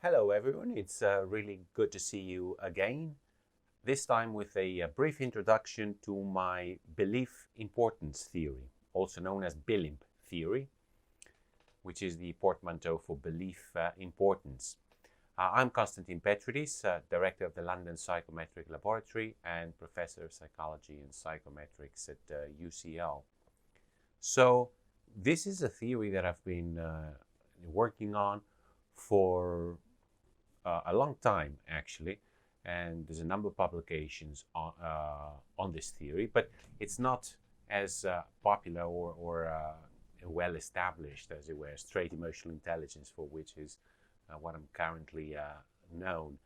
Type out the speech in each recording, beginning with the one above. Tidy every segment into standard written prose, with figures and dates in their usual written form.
Hello everyone, it's really good to see you again, this time with a brief introduction to my belief-importance theory, also known as Belimp theory, which is the portmanteau for belief importance. I'm Constantine Petrides, Director of the London Psychometric Laboratory and Professor of Psychology and Psychometrics at UCL. So this is a theory that I've been working on for a long time, actually, and there's a number of publications on this theory, but it's not as popular or well established as it were as trait emotional intelligence, for which is what I'm currently known.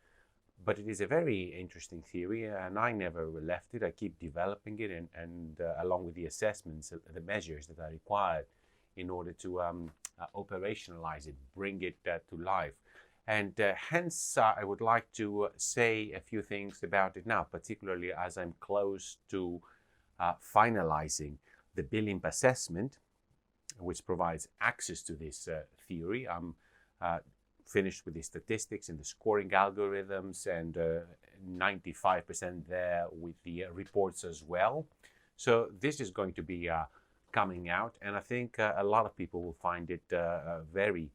But it is a very interesting theory, and I never left it. I keep developing it, and along with the assessments, the measures that are required in order to operationalize it, bring it to life. And hence, I would like to say a few things about it now, particularly as I'm close to finalizing the Belimp assessment, which provides access to this theory. I'm finished with the statistics and the scoring algorithms, and 95% there with the reports as well. So this is going to be coming out, and I think a lot of people will find it very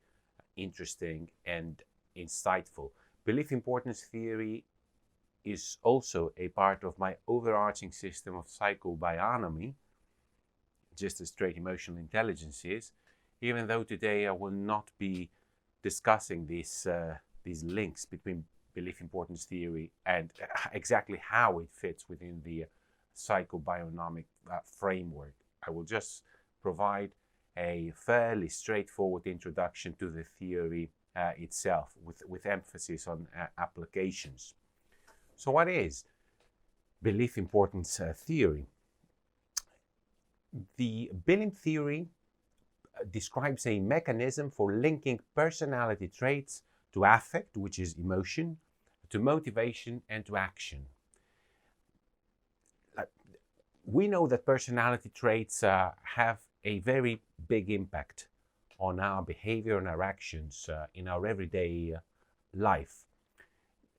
interesting and insightful. Belief importance theory is also a part of my overarching system of psychobionomy, just as trait emotional intelligence is, even though today I will not be discussing these links between belief importance theory and exactly how it fits within the psychobionomic framework. I will just provide a fairly straightforward introduction to the theory itself, with emphasis on applications. So what is belief importance theory? The Belimp theory describes a mechanism for linking personality traits to affect, which is emotion, to motivation, and to action. We know that personality traits have a very big impact on our behavior and our actions in our everyday life.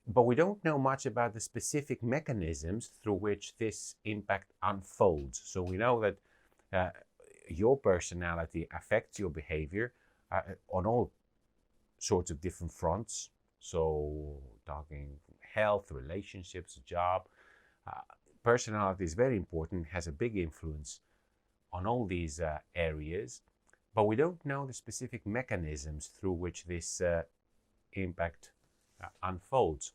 But we don't know much about the specific mechanisms through which this impact unfolds. So we know that your personality affects your behavior on all sorts of different fronts. So talking health, relationships, job. Personality is very important, has a big influence on all these areas. But we don't know the specific mechanisms through which this impact unfolds.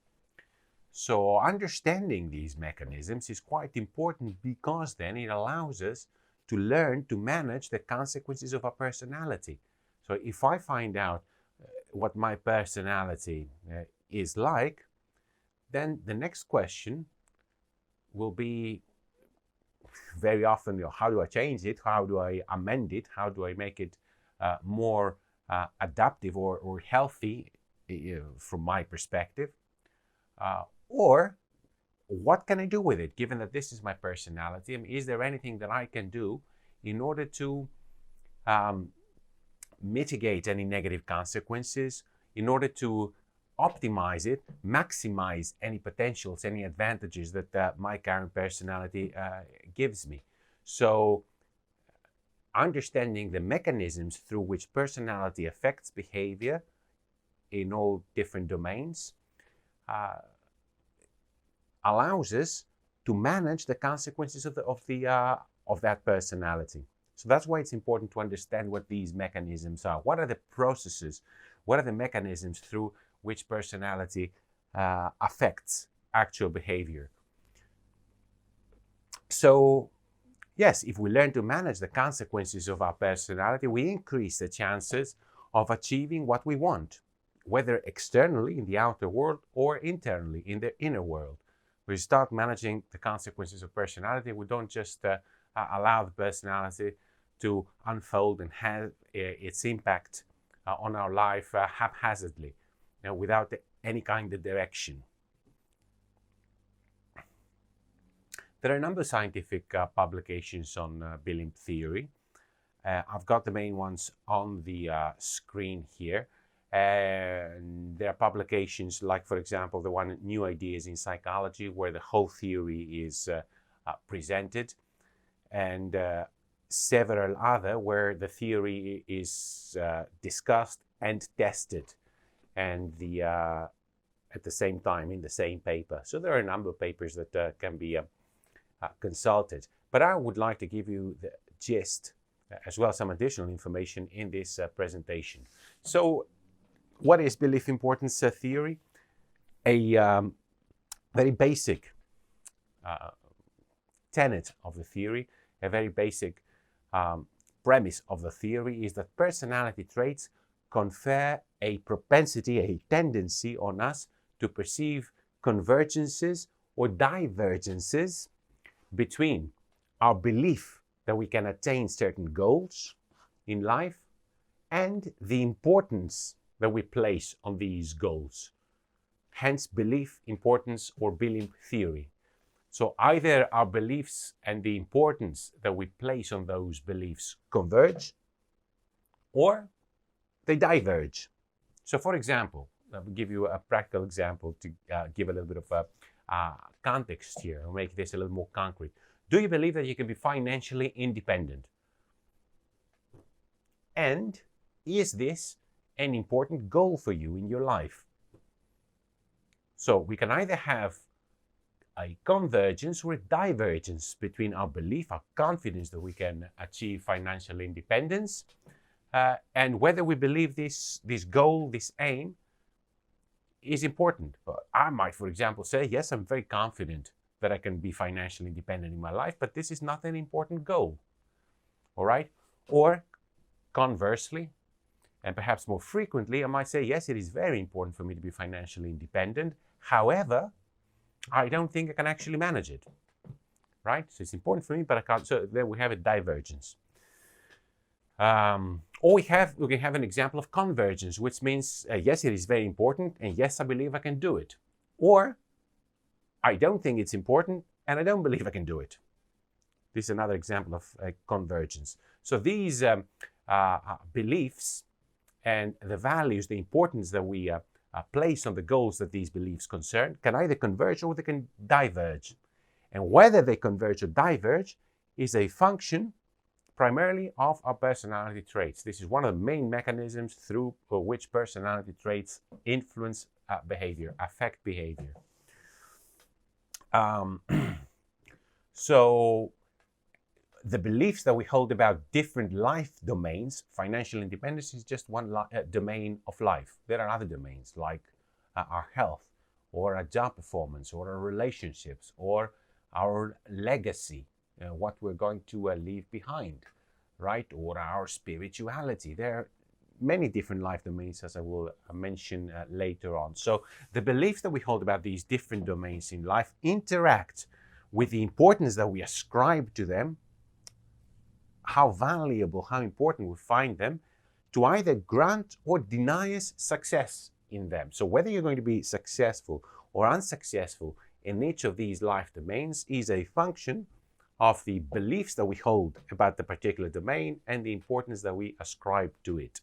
So understanding these mechanisms is quite important, because then it allows us to learn to manage the consequences of our personality. So if I find out what my personality is like, then the next question will be very often, how do I change it? How do I amend it? How do I make it more adaptive or healthy from my perspective? Or what can I do with it, given that this is my personality? I mean, is there anything that I can do in order to mitigate any negative consequences, in order to optimize it, maximize any potentials, any advantages that my current personality gives me? So understanding the mechanisms through which personality affects behavior in all different domains allows us to manage the consequences of that personality. So that's why it's important to understand what these mechanisms are. What are the processes? What are the mechanisms through which personality affects actual behavior? So yes, if we learn to manage the consequences of our personality, we increase the chances of achieving what we want, whether externally in the outer world or internally in the inner world. We start managing the consequences of personality. We don't just allow the personality to unfold and have its impact on our life haphazardly, without any kind of direction. There are a number of scientific publications on Belimp theory. I've got the main ones on the screen here. And there are publications like, for example, the one New Ideas in Psychology, where the whole theory is presented, and several other where the theory is discussed and tested, and at the same time in the same paper. So there are a number of papers that can be consulted. But I would like to give you the gist, as well as some additional information in this presentation. So what is belief importance theory? A very basic tenet of the theory, a very basic premise of the theory is that personality traits confer a propensity, a tendency on us to perceive convergences or divergences between our belief that we can attain certain goals in life and the importance that we place on these goals. Hence, belief importance or Belimp theory. So either our beliefs and the importance that we place on those beliefs converge, or they diverge. So for example, I will give you a practical example to give a little bit of context here and make this a little more concrete. Do you believe that you can be financially independent? And is this an important goal for you in your life? So we can either have a convergence or a divergence between our belief, our confidence that we can achieve financial independence, and whether we believe this goal, this aim, is important. I might, for example, say, yes, I'm very confident that I can be financially independent in my life, but this is not an important goal. All right? Or conversely, and perhaps more frequently, I might say, yes, it is very important for me to be financially independent. However, I don't think I can actually manage it. Right? So it's important for me, but I can't. So then we have a divergence. Or we can have an example of convergence, which means, yes, it is very important, and yes, I believe I can do it. Or, I don't think it's important, and I don't believe I can do it. This is another example of convergence. So these beliefs and the values, the importance that we place on the goals that these beliefs concern, can either converge or they can diverge. And whether they converge or diverge is a function primarily of our personality traits. This is one of the main mechanisms through which personality traits influence behavior, affect behavior. So the beliefs that we hold about different life domains, financial independence is just one domain of life. There are other domains like our health, or our job performance, or our relationships, or our legacy, what we're going to leave behind, right? Or our spirituality. There are many different life domains, as I will mention later on. So the beliefs that we hold about these different domains in life interact with the importance that we ascribe to them, how valuable, how important we find them, to either grant or deny us success in them. So whether you're going to be successful or unsuccessful in each of these life domains is a function of the beliefs that we hold about the particular domain and the importance that we ascribe to it.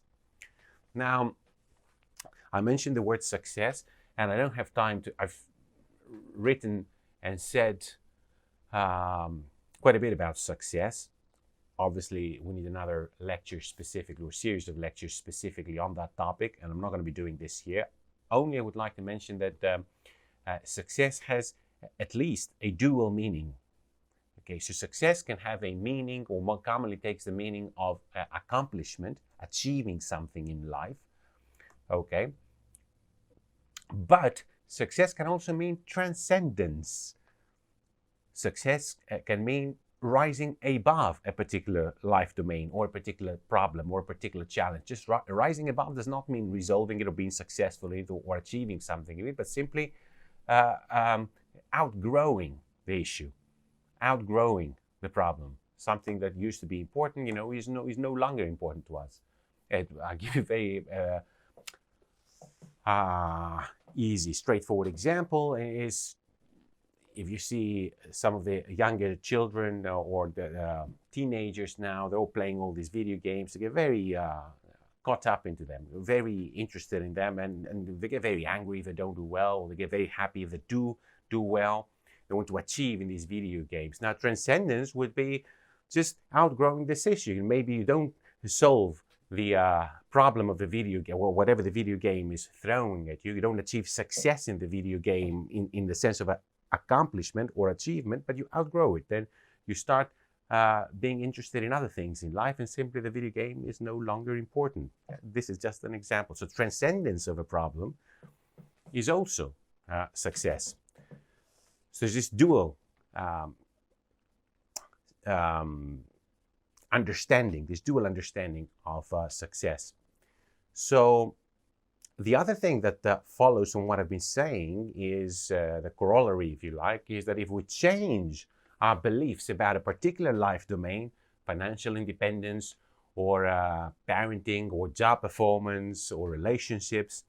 Now, I mentioned the word success, and I don't have time to, I've written and said quite a bit about success. Obviously, we need another lecture specifically, or series of lectures specifically on that topic, and I'm not going to be doing this here. Only I would like to mention that success has at least a dual meaning. Okay, so success can have a meaning, or more commonly takes the meaning of accomplishment, achieving something in life. Okay, but success can also mean transcendence. Success can mean rising above a particular life domain or a particular problem or a particular challenge. Just rising above does not mean resolving it or being successful in it or achieving something in it, but simply outgrowing the issue, outgrowing the problem. Something that used to be important, is no longer important to us. I'll give you a very easy, straightforward example is, if you see some of the younger children or the teenagers now, they're all playing all these video games. They get very caught up into them, very interested in them, and they get very angry if they don't do well, or they get very happy if they do well. They want to achieve in these video games. Now, transcendence would be just outgrowing this issue. Maybe you don't solve the problem of the video game, or whatever the video game is throwing at you. You don't achieve success in the video game in the sense of accomplishment or achievement, but you outgrow it. Then you start being interested in other things in life, and simply the video game is no longer important. This is just an example. So transcendence of a problem is also success. So there's this dual understanding, of success. So the other thing that follows from what I've been saying is the corollary, if you like, is that if we change our beliefs about a particular life domain, financial independence, or parenting, or job performance, or relationships,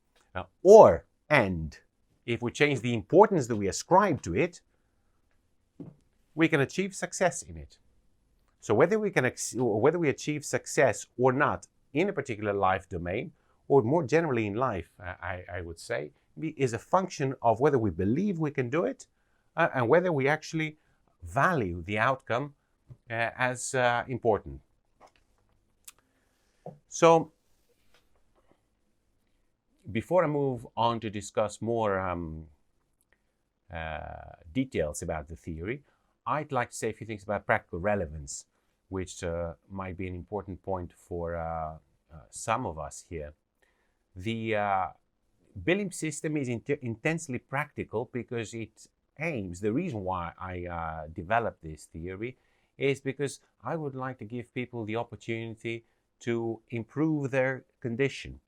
and if we change the importance that we ascribe to it, we can achieve success in it. So whether we achieve success or not in a particular life domain, or more generally in life, I would say, is a function of whether we believe we can do it and whether we actually value the outcome as important. So before I move on to discuss more details about the theory, I'd like to say a few things about practical relevance, which might be an important point for some of us here. The Belimp system is intensely practical because it aims, the reason why I developed this theory is because I would like to give people the opportunity to improve their condition,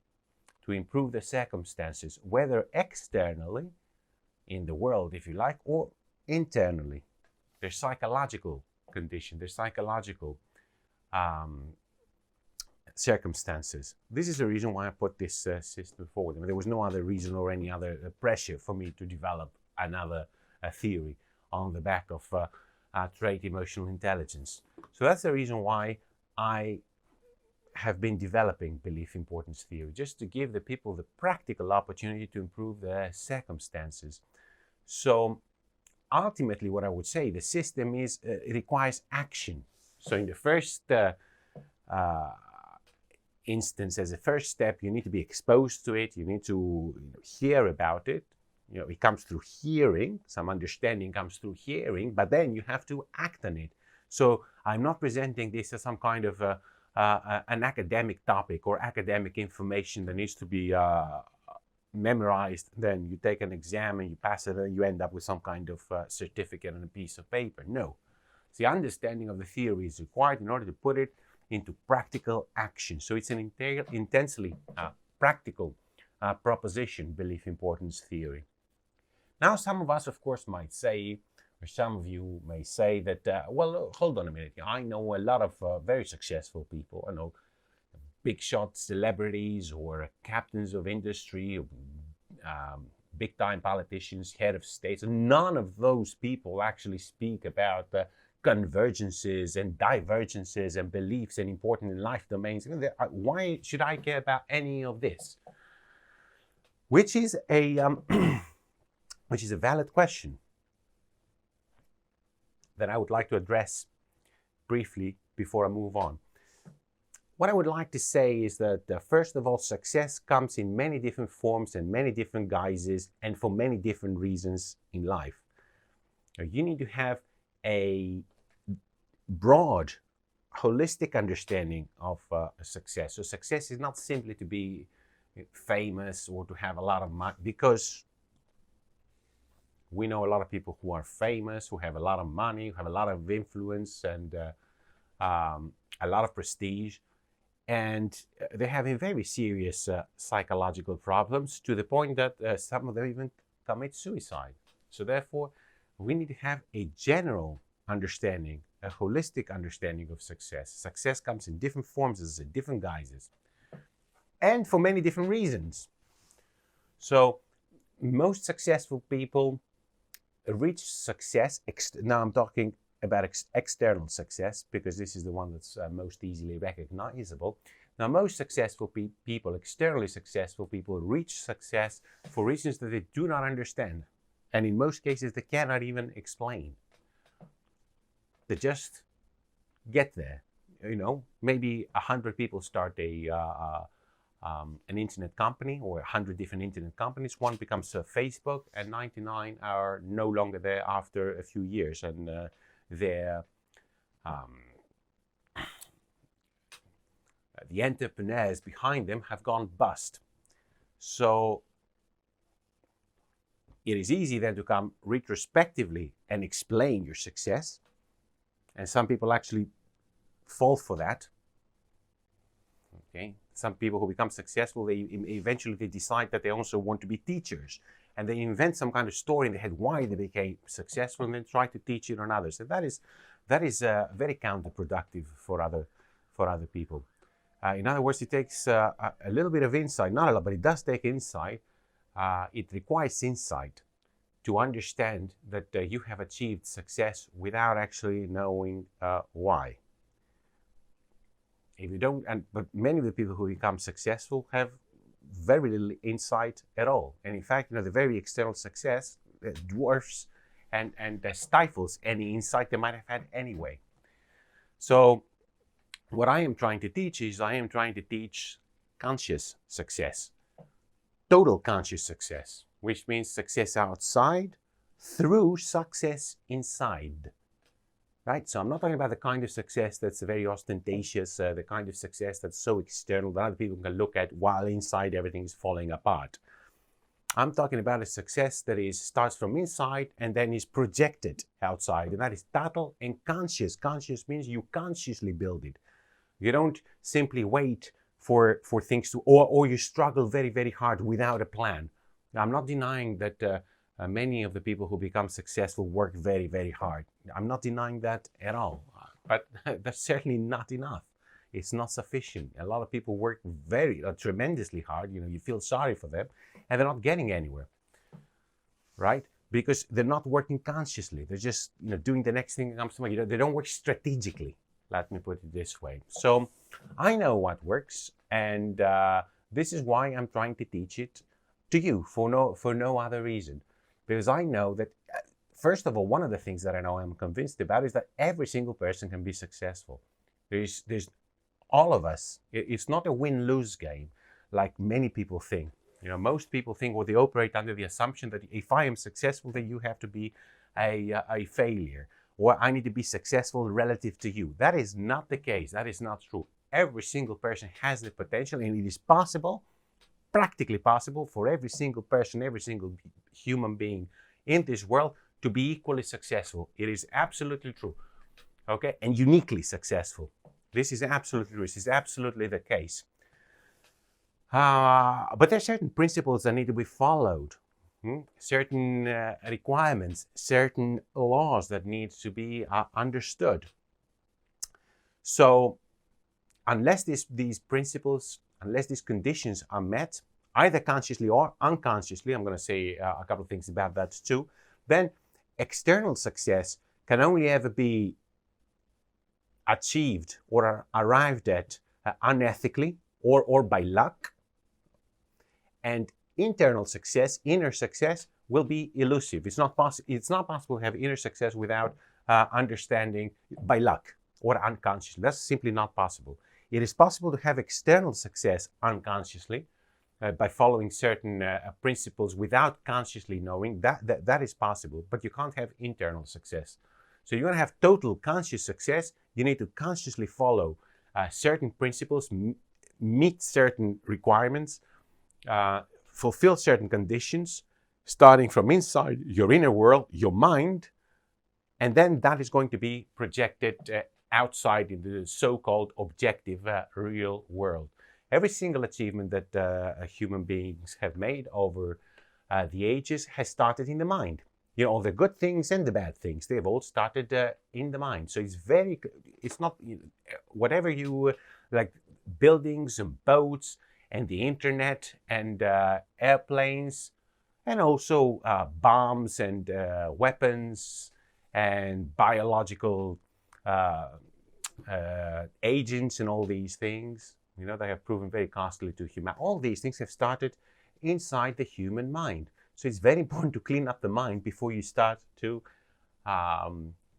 to improve their circumstances, whether externally in the world, if you like, or internally, their psychological condition, their psychological circumstances. This is the reason why I put this system forward. I mean, there was no other reason or any other pressure for me to develop another theory on the back of trait emotional intelligence. So that's the reason why I have been developing belief importance theory, just to give the people the practical opportunity to improve their circumstances. So ultimately, what I would say, the system is it requires action. So in the first instance, as a first step, you need to be exposed to it. You need to hear about it. It comes through hearing. Some understanding comes through hearing, but then you have to act on it. So I'm not presenting this as some kind of an academic topic or academic information that needs to be memorized. Then you take an exam and you pass it and you end up with some kind of certificate on a piece of paper. No. The understanding of the theory is required in order to put it into practical action. So it's an intensely practical proposition, belief importance theory. Now, some of us, of course, might say, or some of you may say that, well, hold on a minute. I know a lot of very successful people. I know big shot celebrities or captains of industry, big time politicians, head of states. None of those people actually speak about convergences and divergences and beliefs and important life domains. Why should I care about any of this? Which is a valid question that I would like to address briefly before I move on. What I would like to say is that, first of all, success comes in many different forms and many different guises and for many different reasons in life. You need to have a broad, holistic understanding of success. So success is not simply to be famous or to have a lot of money, because we know a lot of people who are famous, who have a lot of money, who have a lot of influence and a lot of prestige, and they're having very serious psychological problems to the point that some of them even commit suicide. So therefore, we need to have a general understanding, a holistic understanding of success. Success comes in different forms, as in different guises, and for many different reasons. So most successful people reach success, now I'm talking about external success, because this is the one that's most easily recognizable. Now, most successful people, externally successful people, reach success for reasons that they do not understand. And in most cases, they cannot even explain. They just get there. You know, maybe 100 people start an internet company, or 100 different internet companies. One becomes Facebook, and 99 are no longer there after a few years, and the entrepreneurs behind them have gone bust. So it is easy then to come retrospectively and explain your success, and some people actually fall for that. Okay, some people who become successful, they eventually decide that they also want to be teachers, and they invent some kind of story in their head why they became successful, and then try to teach it on others. And that is very counterproductive for other people. In other words, it takes a little bit of insight, not a lot, but it does take insight. It requires insight to understand that you have achieved success without actually knowing why. If you don't, but many of the people who become successful have very little insight at all. And in fact, the very external success dwarfs and stifles any insight they might have had anyway. So what I am trying to teach is conscious success, total conscious success, which means success outside through success inside. Right? So I'm not talking about the kind of success that's very ostentatious, the kind of success that's so external that other people can look at while inside everything is falling apart. I'm talking about a success that starts from inside and then is projected outside. And that is total and conscious. Conscious means you consciously build it. You don't simply wait for things to, or you struggle very, very hard without a plan. Now, I'm not denying that many of the people who become successful work very, very hard. I'm not denying that at all, but that's certainly not enough. It's not sufficient. A lot of people work tremendously hard. You feel sorry for them, and they're not getting anywhere, right? Because they're not working consciously. They're just doing the next thing that comes to mind. They don't work strategically. Let me put it this way. So I know what works, and this is why I'm trying to teach it to you for no other reason. Because I know that, first of all, one of the things that I know I'm convinced about is that every single person can be successful. There's all of us. It's not a win-lose game like many people think. Most people think, or they operate under the assumption that if I am successful, then you have to be a failure, or I need to be successful relative to you. That is not the case. That is not true. Every single person has the potential, and it is possible, practically possible, for every single person, every single human being in this world to be equally successful. It is absolutely true, okay? And uniquely successful. This is absolutely true. This is absolutely the case. But there are certain principles that need to be followed, certain requirements, certain laws that need to be understood. So unless these principles, unless these conditions are met, either consciously or unconsciously, I'm going to say a couple of things about that too, then external success can only ever be achieved or arrived at unethically or by luck. And internal success, inner success, will be elusive. It's not possible to have inner success without understanding by luck or unconsciously. That's simply not possible. It is possible to have external success unconsciously by following certain principles without consciously knowing. That is possible, but you can't have internal success. So you want to have total conscious success, you need to consciously follow certain principles, meet certain requirements, fulfill certain conditions, starting from inside your inner world, your mind, and then that is going to be projected outside in the so-called objective real world. Every single achievement that human beings have made over the ages has started in the mind. All the good things and the bad things, they've all started in the mind. So it's not, whatever you like, buildings and boats and the internet and airplanes, and also bombs and weapons and biological agents and all these things. You know, they have proven very costly to humanity. All these things have started inside the human mind. So it's very important to clean up the mind before you start to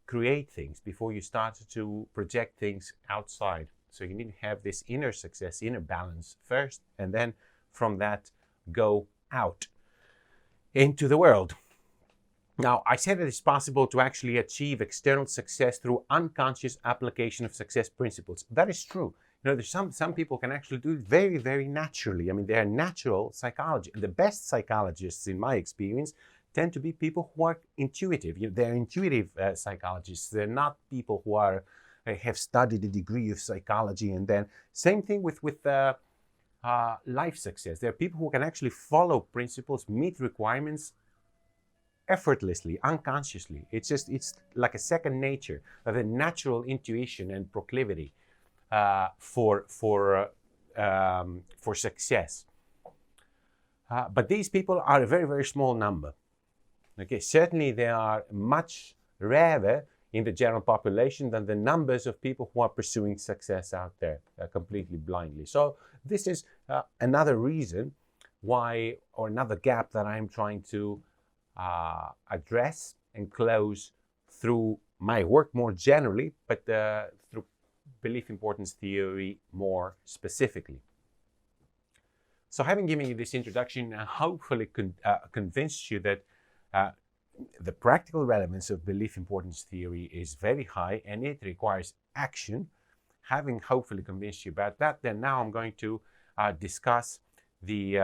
create things, before you start to project things outside. So you need to have this inner success, inner balance first, and then from that go out into the world. Now, I said that it's possible to actually achieve external success through unconscious application of success principles. That is true. You know, there's some people can actually do it very, very naturally. I mean, they're natural psychology. The best psychologists, in my experience, tend to be people who are intuitive. You know, they're intuitive psychologists. They're not people who are have studied a degree of psychology and then same thing with life success. There are people who can actually follow principles, meet requirements effortlessly, unconsciously. It's like a second nature of a natural intuition and proclivity for success. But these people are a very, very small number. Okay, certainly they are much rarer in the general population than the numbers of people who are pursuing success out there completely blindly. So this is another reason why, or another gap that I'm trying to address and close through my work more generally, but through belief importance theory more specifically. So having given you this introduction, I hopefully convinced you that the practical relevance of belief importance theory is very high and it requires action. Having hopefully convinced you about that, then now I'm going to discuss the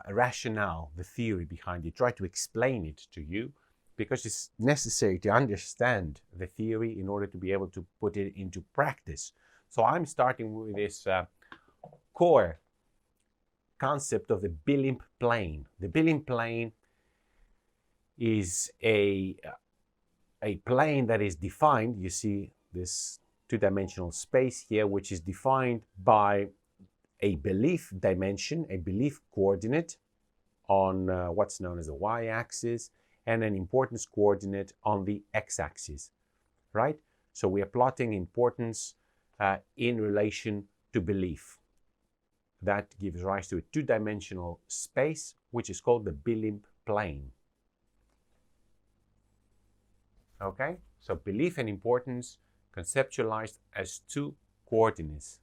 rationale, the theory behind it, try to explain it to you, because it's necessary to understand the theory in order to be able to put it into practice. So I'm starting with this core concept of the Belimp plane. The Belimp plane is a plane that is defined, you see this two-dimensional space here, which is defined by a belief dimension, a belief coordinate on what's known as the y-axis, and an importance coordinate on the x-axis, right? So we are plotting importance in relation to belief. That gives rise to a two-dimensional space, which is called the Belimp plane. Okay, so belief and importance conceptualized as two coordinates.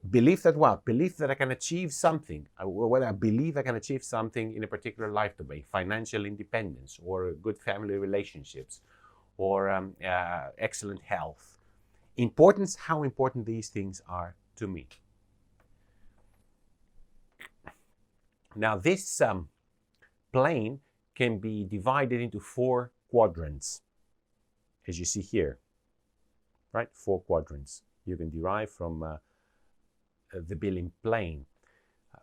Belief that what? Belief that I can achieve something. Whether I believe I can achieve something in a particular life domain, financial independence, or good family relationships, or excellent health. Importance, how important these things are to me. Now this plane can be divided into 4 quadrants, as you see here, right? 4 quadrants you can derive from the Belimp plane.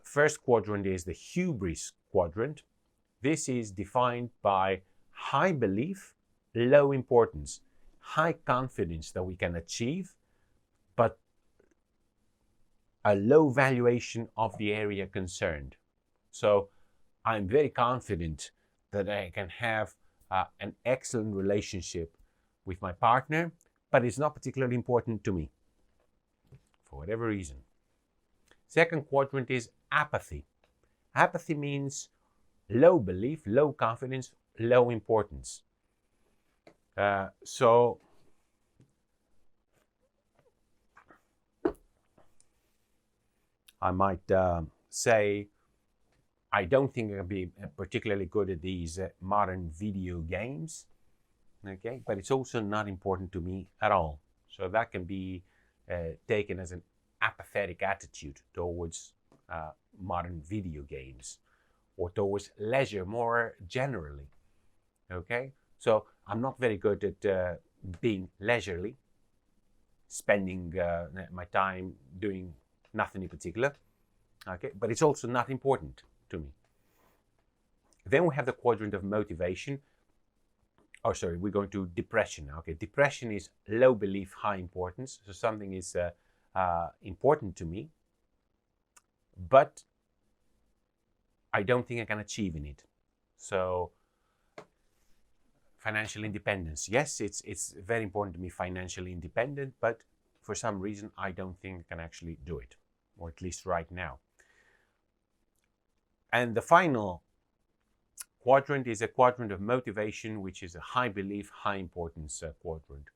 First quadrant is the Hubris Quadrant. This is defined by high belief, low importance, high confidence that we can achieve, but a low valuation of the area concerned. So I'm very confident that I can have an excellent relationship with my partner, but it's not particularly important to me for whatever reason. Second quadrant is apathy. Apathy means low belief, low confidence, low importance. So I might say, I don't think I'll be particularly good at these modern video games, okay? But it's also not important to me at all. So that can be taken as an apathetic attitude towards modern video games or towards leisure more generally, okay? So I'm not very good at being leisurely, spending my time doing nothing in particular, okay? But it's also not important to me. Then we have the quadrant of motivation. Oh, sorry, we're going to depression now. Okay, depression is low belief, high importance. So something is important to me, but I don't think I can achieve in it. So financial independence. Yes, it's very important to be financially independent, but for some reason I don't think I can actually do it, or at least right now. And the final quadrant is a quadrant of motivation, which is a high belief, high importance quadrant.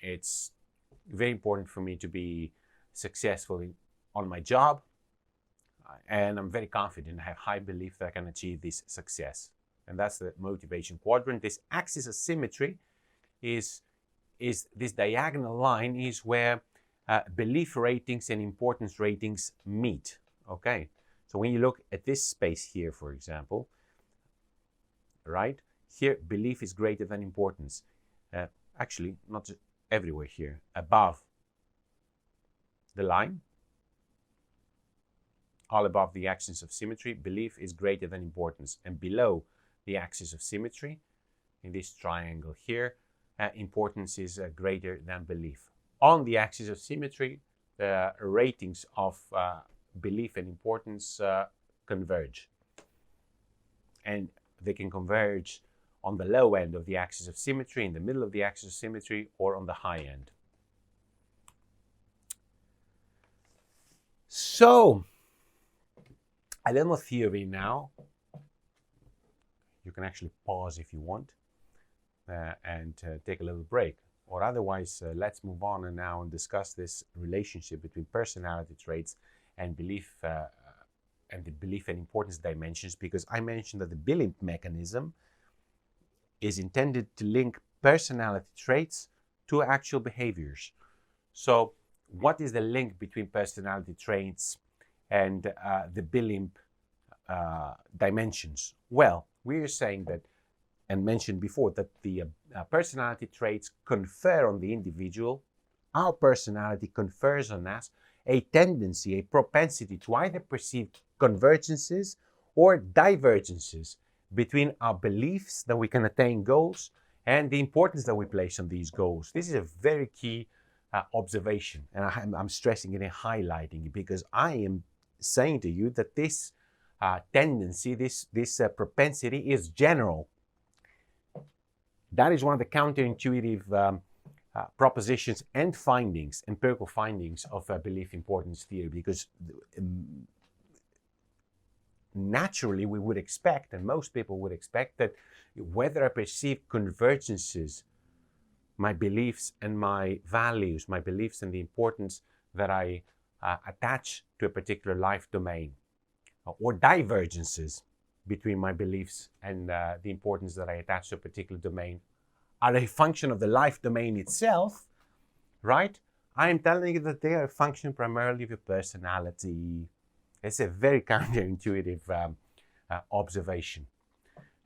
It's very important for me to be successful on my job, and I'm very confident, I have high belief that I can achieve this success. And that's the motivation quadrant. This axis of symmetry is this diagonal line is where belief ratings and importance ratings meet. Okay, so when you look at this space here, for example, right here, belief is greater than importance. Actually, not everywhere here. Above the line, all above the axis of symmetry, belief is greater than importance. And below the axis of symmetry, in this triangle here, importance is greater than belief. On the axis of symmetry, the ratings of belief and importance converge. And they can converge on the low end of the axis of symmetry, in the middle of the axis of symmetry, or on the high end. So, a little more theory now. You can actually pause if you want and take a little break. Or otherwise, let's move on and now and discuss this relationship between personality traits and belief and the belief and importance dimensions, because I mentioned that the Belimp mechanism is intended to link personality traits to actual behaviors. So what is the link between personality traits and the Belimp dimensions? Well, we are saying that, and mentioned before, that the personality traits confer on the individual, our personality confers on us a tendency, a propensity to either perceive convergences or divergences between our beliefs that we can attain goals and the importance that we place on these goals. This is a very key observation, and I'm stressing it and highlighting it, because I am saying to you that this tendency, this propensity is general. That is one of the counterintuitive propositions and findings, empirical findings of belief importance theory, because naturally we would expect, and most people would expect, that whether I perceive convergences, my beliefs and my values, my beliefs and the importance that I attach to a particular life domain, or divergences between my beliefs and the importance that I attach to a particular domain, are a function of the life domain itself, right? I am telling you that they are a function primarily of your personality. It's a very counterintuitive observation.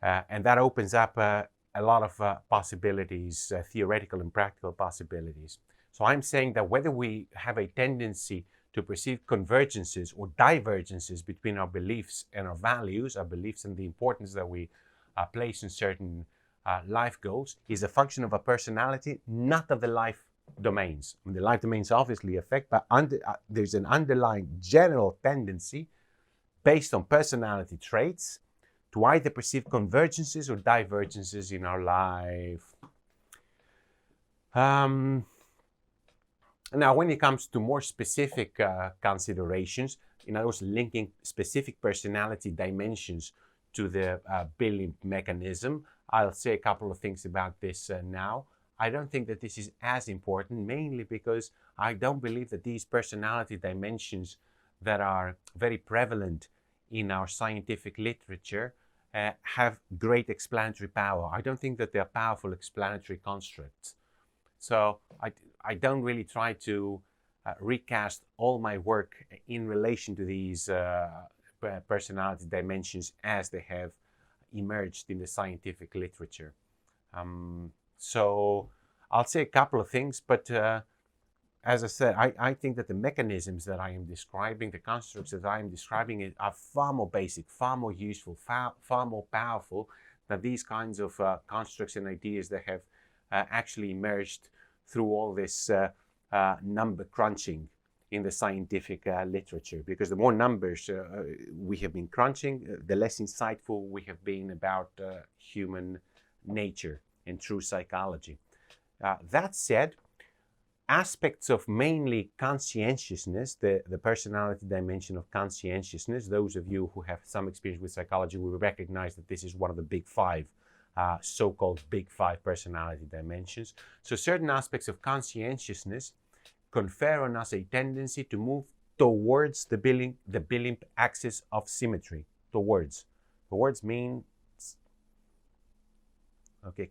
And that opens up a lot of possibilities, theoretical and practical possibilities. So I'm saying that whether we have a tendency to perceive convergences or divergences between our beliefs and our values, our beliefs and the importance that we place in certain life goals, is a function of a personality, not of the life domains. I mean, the life domains obviously affect, but there's an underlying general tendency based on personality traits to either perceive convergences or divergences in our life. Now, when it comes to more specific considerations, in other words, linking specific personality dimensions to the Belimp mechanism, I'll say a couple of things about this now. I don't think that this is as important, mainly because I don't believe that these personality dimensions that are very prevalent in our scientific literature have great explanatory power. I don't think that they're powerful explanatory constructs. So I don't really try to recast all my work in relation to these personality dimensions as they have emerged in the scientific literature. So I'll say a couple of things, but as I said, I think that the mechanisms that I am describing, the constructs that I am describing, are far more basic, far more useful, far more powerful than these kinds of constructs and ideas that have actually emerged through all this number crunching in the scientific literature. Because the more numbers we have been crunching, the less insightful we have been about human nature and true psychology. That said, aspects of mainly conscientiousness, the personality dimension of conscientiousness, those of you who have some experience with psychology will recognize that this is one of the big five, so-called big five personality dimensions. So certain aspects of conscientiousness confer on us a tendency to move towards the Belimp axis of symmetry. Towards means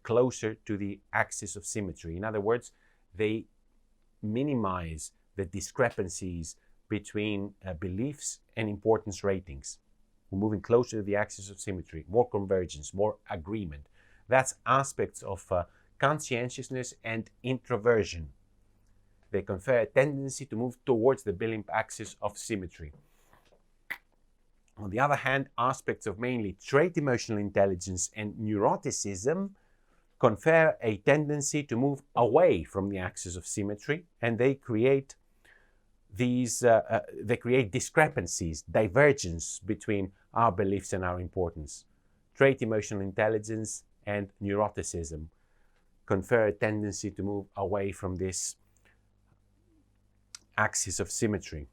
closer to the axis of symmetry. In other words, they minimize the discrepancies between beliefs and importance ratings. We're moving closer to the axis of symmetry, more convergence, more agreement. That's aspects of conscientiousness and introversion. They confer a tendency to move towards the Belimp axis of symmetry. On the other hand, aspects of mainly trait emotional intelligence and neuroticism confer a tendency to move away from the axis of symmetry, and they create discrepancies, divergence between our beliefs and our importance. Trait emotional intelligence and neuroticism confer a tendency to move away from this axis of symmetry.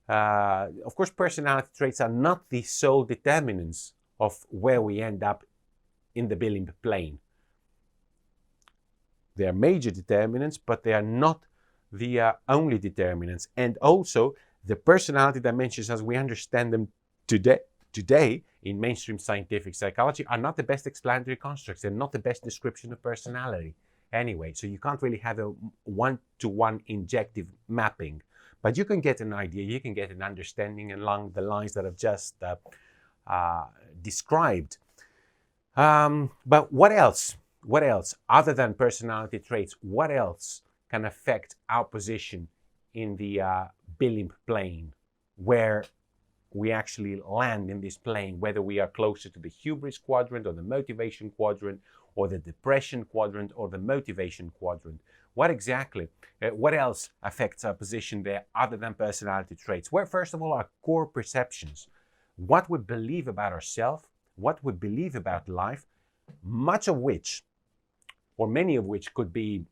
Of course, personality traits are not the sole determinants of where we end up in the Belimp plane. They are major determinants, but they are not the only determinants. And also, the personality dimensions as we understand them today in mainstream scientific psychology are not the best explanatory constructs. They're not the best description of personality anyway. So you can't really have a one-to-one injective mapping. But you can get an idea, you can get an understanding along the lines that I've just described. But what else? What else, other than personality traits, what else can affect our position in the Belimp plane, where we actually land in this plane, whether we are closer to the Hubris Quadrant or the Motivation Quadrant or the Depression Quadrant or the Motivation Quadrant? What exactly, what else affects our position there other than personality traits? Well, first of all, our core perceptions. What we believe about ourselves, what we believe about life, much of which, or many of which could be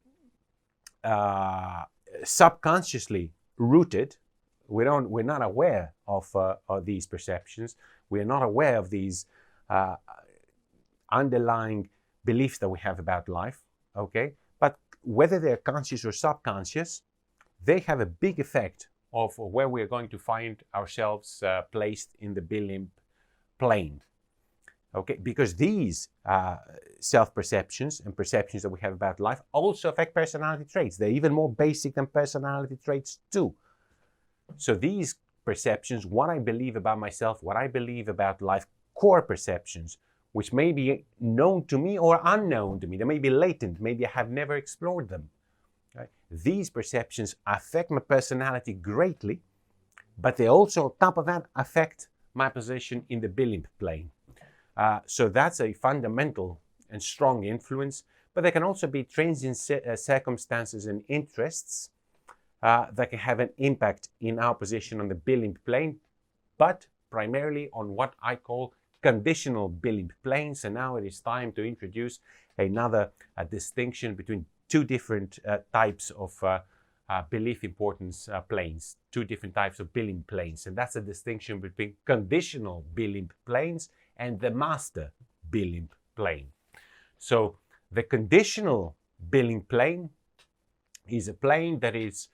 subconsciously rooted. We're not aware of these perceptions. We're not aware of these underlying beliefs that we have about life, okay? But whether they're conscious or subconscious, they have a big effect of where we're going to find ourselves placed in the Belimp plane. Okay, because these self-perceptions and perceptions that we have about life also affect personality traits. They're even more basic than personality traits too. So these perceptions, what I believe about myself, what I believe about life, core perceptions, which may be known to me or unknown to me, they may be latent, maybe I have never explored them. Right? These perceptions affect my personality greatly, but they also, on top of that, affect my position in the Belimp plane. So that's a fundamental and strong influence, but there can also be transient circumstances and interests that can have an impact in our position on the Belimp plane, but primarily on what I call conditional Belimp planes. And now it is time to introduce another distinction between two different types of belief importance planes, two different types of Belimp planes. And that's a distinction between conditional Belimp planes and the master Belimp plane. So the conditional Belimp plane is a plane that is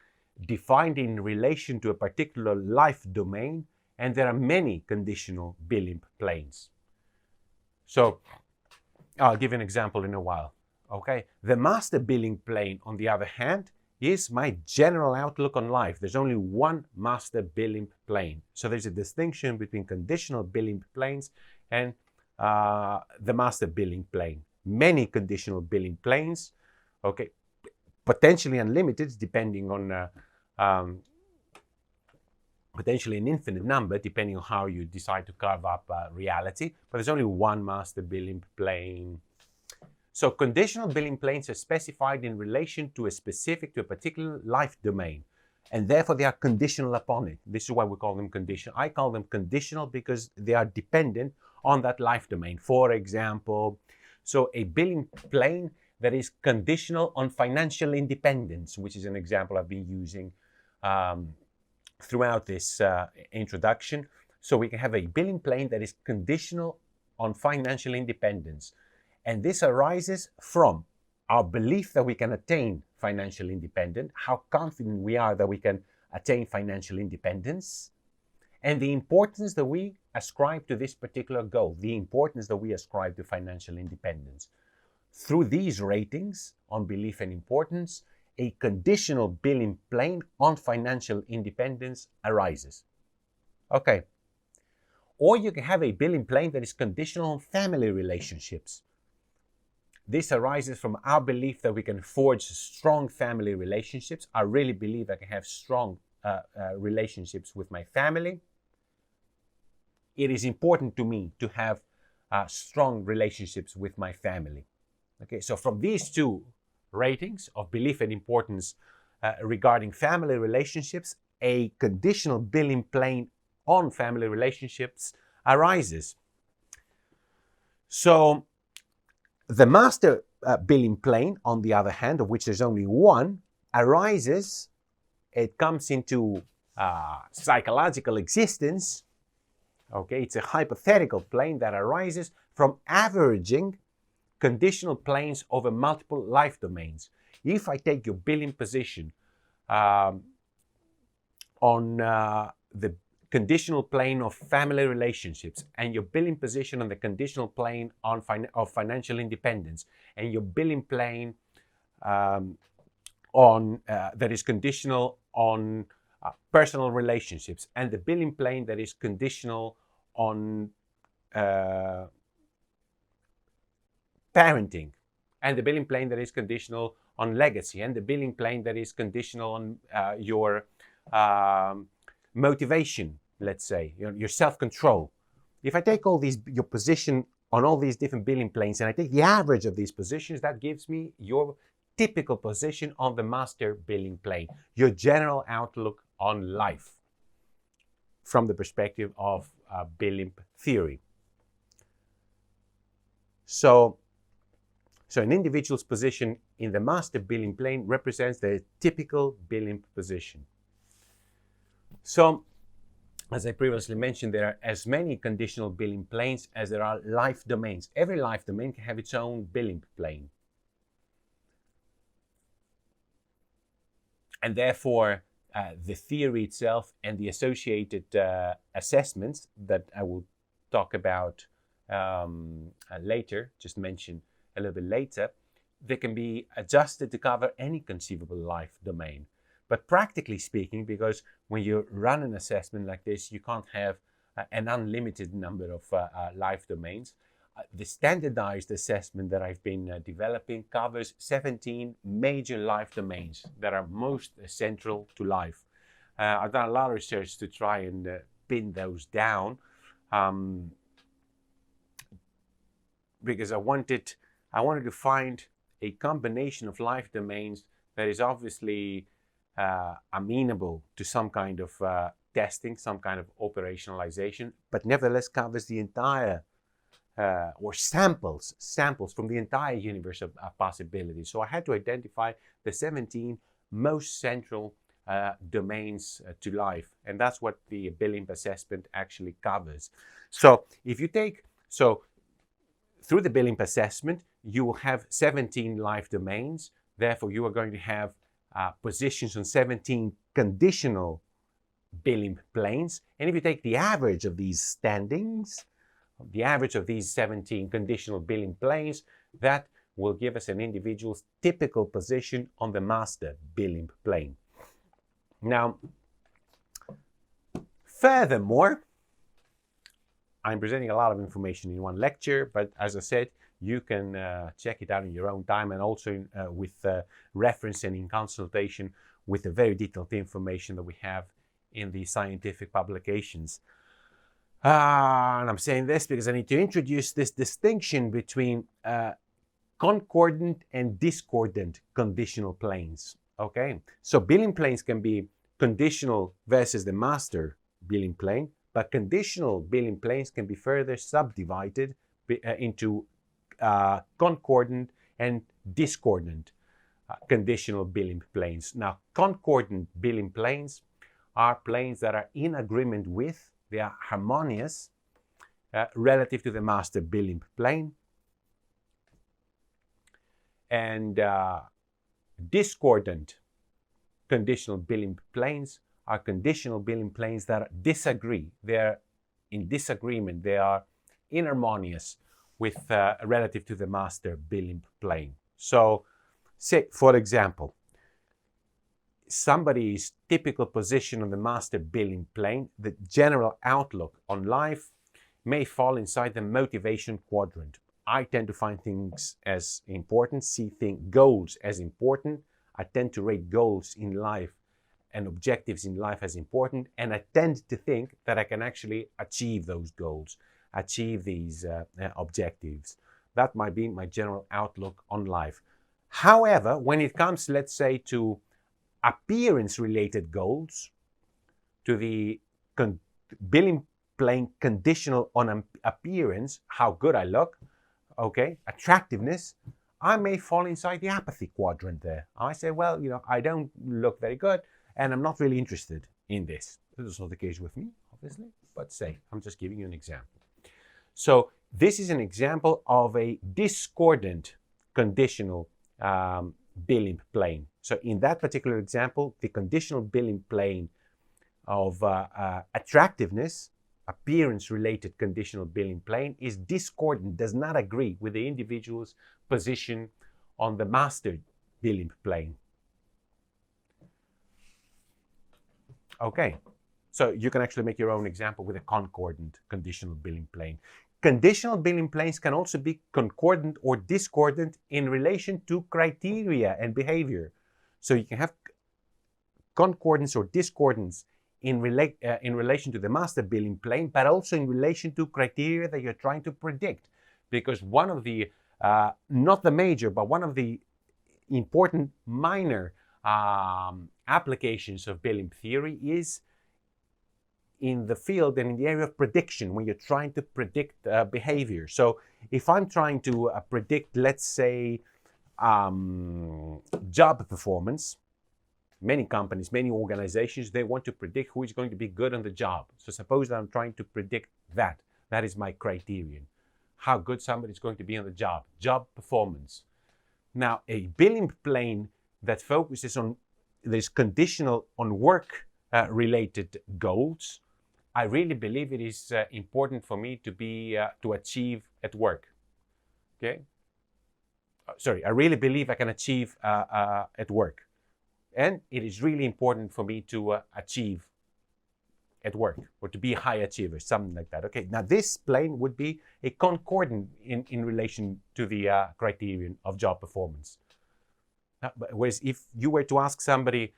defined in relation to a particular life domain, and there are many conditional Belimp planes. So I'll give an example in a while. Okay, the master Belimp plane, on the other hand, is my general outlook on life. There's only one master Belimp plane. So there's a distinction between conditional Belimp planes and the master Belimp plane. Many conditional Belimp planes, okay, potentially unlimited, depending on potentially an infinite number, depending on how you decide to carve up reality. But there's only one master Belimp plane. So conditional Belimp planes are specified in relation to a particular life domain, and therefore they are conditional upon it. This is why we call them conditional. I call them conditional because they are dependent on that life domain. For example, So a Belimp plane that is conditional on financial independence, which is an example I've been using throughout this introduction. So we can have a Belimp plane that is conditional on financial independence. And this arises from our belief that we can attain financial independence, how confident we are that we can attain financial independence, and the importance that we ascribe to this particular goal, the importance that we ascribe to financial independence. Through these ratings on belief and importance, a conditional Belimp plane on financial independence arises. Okay. Or you can have a Belimp plane that is conditional on family relationships. This arises from our belief that we can forge strong family relationships. I really believe I can have strong relationships with my family. It is important to me to have strong relationships with my family. Okay, so from these two ratings of belief and importance regarding family relationships, a conditional Belimp plane on family relationships arises. So the master Belimp plane, on the other hand, of which there's only one, arises, it comes into psychological existence. Okay, it's a hypothetical plane that arises from averaging conditional planes over multiple life domains. If I take your Belimp position on the conditional plane of family relationships, and your Belimp position on the conditional plane of financial independence, and your Belimp plane that is conditional on personal relationships, and the Belimp plane that is conditional on parenting, and the Belimp plane that is conditional on legacy, and the Belimp plane that is conditional on your motivation, let's say, your self-control. If I take all these, your position on all these different Belimp planes, and I take the average of these positions, that gives me your typical position on the master Belimp plane, your general outlook on life from the perspective of Belimp theory. So an individual's position in the master Belimp plane represents the typical Belimp position. So, as I previously mentioned, there are as many conditional Belimp planes as there are life domains. Every life domain can have its own Belimp plane. And therefore, the theory itself and the associated assessments that I will talk about later, just mention a little bit later, they can be adjusted to cover any conceivable life domain. But practically speaking, because when you run an assessment like this, you can't have an unlimited number of life domains. The standardized assessment that I've been developing covers 17 major life domains that are most central to life. I've done a lot of research to try and pin those down because I wanted to find a combination of life domains that is obviously amenable to some kind of testing, some kind of operationalization, but nevertheless covers the entire or samples from the entire universe of possibilities. So I had to identify the 17 most central domains to life, and that's what the Belimp assessment actually covers. So if you take, through the Belimp assessment, you will have 17 life domains. Therefore, you are going to have positions on 17 conditional Belimp planes. And if you take the average of these standings, the average of these 17 conditional Belimp planes, that will give us an individual's typical position on the master Belimp plane. Now, furthermore, I'm presenting a lot of information in one lecture, but as I said, you can check it out in your own time, and also with reference and in consultation with the very detailed information that we have in the scientific publications. And I'm saying this because I need to introduce this distinction between concordant and discordant conditional planes. Okay, so Belimp planes can be conditional versus the master Belimp plane, but conditional Belimp planes can be further subdivided into concordant and discordant conditional Belimp planes. Now, concordant Belimp planes are planes that are in agreement with, they are harmonious relative to the master Belimp plane. And discordant conditional Belimp planes are conditional Belimp planes that disagree. They are in disagreement. They are inharmonious with relative to the master Belimp plane. So, say, for example, somebody's typical position on the master Belimp plane, the general outlook on life may fall inside the motivation quadrant. I tend to find things as important, see goals as important. I tend to rate goals in life and objectives in life as important, and I tend to think that I can actually achieve those goals, achieve these objectives. That might be my general outlook on life. However, when it comes, let's say, to appearance-related goals, to the Belimp plane conditional on appearance, how good I look, okay, attractiveness, I may fall inside the apathy quadrant there. I say, well, I don't look very good, and I'm not really interested in this. This is not the case with me, obviously, but say, I'm just giving you an example. So this is an example of a discordant conditional Belimp plane. So in that particular example, the conditional Belimp plane of attractiveness, appearance-related conditional Belimp plane, is discordant, does not agree with the individual's position on the master Belimp plane. Okay, so you can actually make your own example with a concordant conditional Belimp plane. Conditional Belimp planes can also be concordant or discordant in relation to criteria and behavior. So you can have concordance or discordance in relation to the master Belimp plane, but also in relation to criteria that you're trying to predict. Because one of the, not the major, but one of the important minor applications of Belimp theory is in the field and in the area of prediction, when you're trying to predict behavior. So if I'm trying to predict, let's say, job performance, many companies, many organizations, they want to predict who is going to be good on the job. So suppose that I'm trying to predict that. That is my criterion. How good somebody is going to be on the job performance. Now, a Belimp plane that focuses on this conditional on work related goals, I really believe it is important for me to achieve at work. Okay? Sorry, I really believe I can achieve at work. And it is really important for me to achieve at work, or to be a high achiever, something like that. Okay, now this plane would be a concordant in relation to the criterion of job performance. Whereas if you were to ask somebody,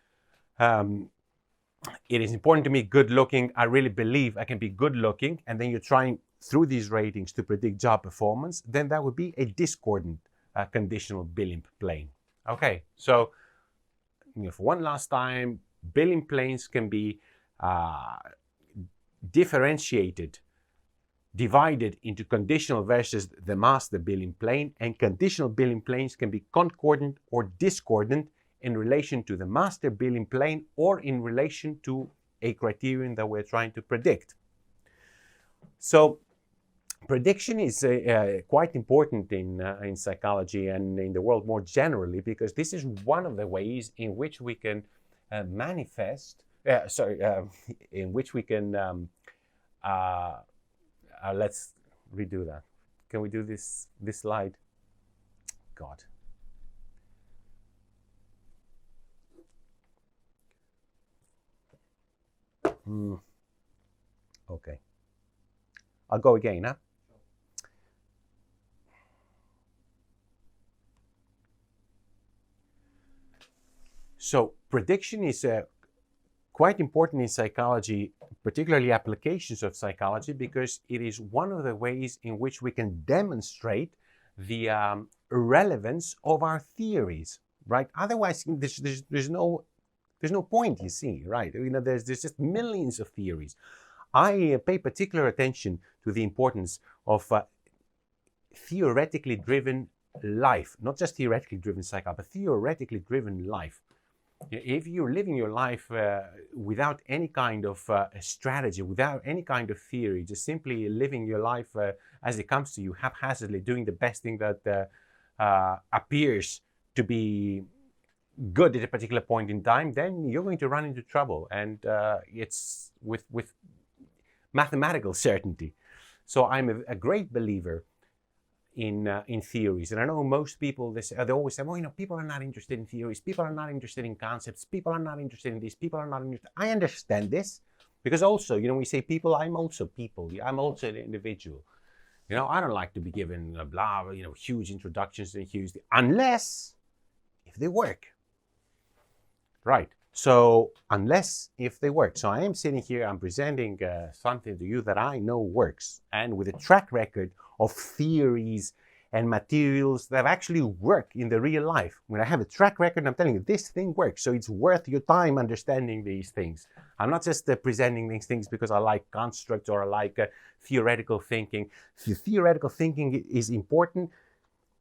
it is important to me good looking, I really believe I can be good looking, and then you're trying through these ratings to predict job performance, then that would be a discordant conditional Belimp plane. Okay, so for one last time, Belimp planes can be differentiated, divided into conditional versus the master Belimp plane, and conditional Belimp planes can be concordant or discordant in relation to the master Belimp plane or in relation to a criterion that we're trying to predict. So prediction is quite important in psychology and in the world more generally, because this is one of the ways in which we can manifest, in which we can, let's redo that. Can we do this slide? God. Okay. I'll go again, huh? So prediction is quite important in psychology, particularly applications of psychology, because it is one of the ways in which we can demonstrate the relevance of our theories, right? Otherwise, there's no point, you see, right? There's just millions of theories. I pay particular attention to the importance of theoretically driven life, not just theoretically driven psychology, but theoretically driven life. If you're living your life without any kind of strategy, without any kind of theory, just simply living your life as it comes to you, haphazardly, doing the best thing that appears to be good at a particular point in time, then you're going to run into trouble, and it's with mathematical certainty. So I'm a great believer in theories, and I know most people they always say, well, you know, people are not interested in theories, people are not interested in concepts, people are not interested in this, people are not interested. I understand this, because also, you know, we say people, I'm also people, I'm also an individual. You know, I don't like to be given huge introductions and huge, unless if they work. Right. So unless if they work. So I am sitting here, I'm presenting something to you that I know works, and with a track record of theories and materials that actually work in the real life. When I have a track record, I'm telling you, this thing works. So it's worth your time understanding these things. I'm not just presenting these things because I like constructs or I like theoretical thinking. Theoretical thinking is important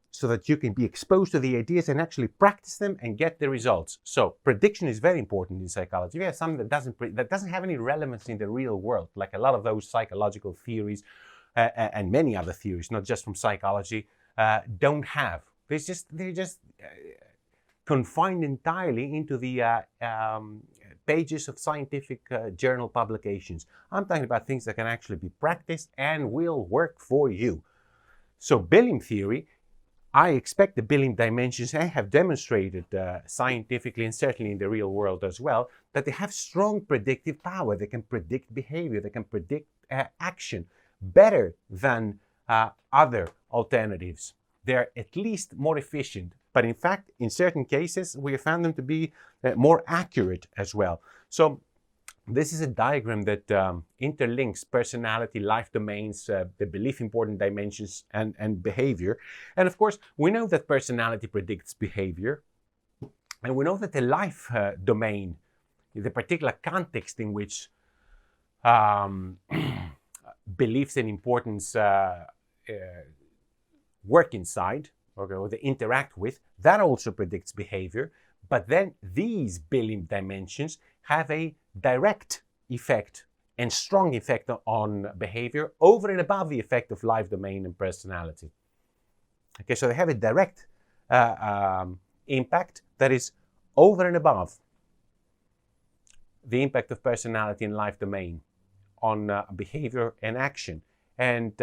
so that you can be exposed to the ideas and actually practice them and get the results. So prediction is very important in psychology. We have something that doesn't have any relevance in the real world, like a lot of those psychological theories and many other theories, not just from psychology, don't have. They're just confined entirely into the pages of scientific journal publications. I'm talking about things that can actually be practiced and will work for you. So Belimp theory, I expect the Belimp dimensions, and have demonstrated scientifically and certainly in the real world as well, that they have strong predictive power. They can predict behavior, they can predict action better than other alternatives. They're at least more efficient, but in fact, in certain cases, we have found them to be more accurate as well. So this is a diagram that interlinks personality, life domains, the belief-important dimensions, and behavior. And of course, we know that personality predicts behavior. And we know that the life domain, the particular context in which beliefs and importance work inside, or they interact with, that also predicts behavior. But then these Belimp dimensions have a direct effect and strong effect on behavior over and above the effect of life domain and personality. Okay, so they have a direct impact that is over and above the impact of personality and life domain on behavior and action. And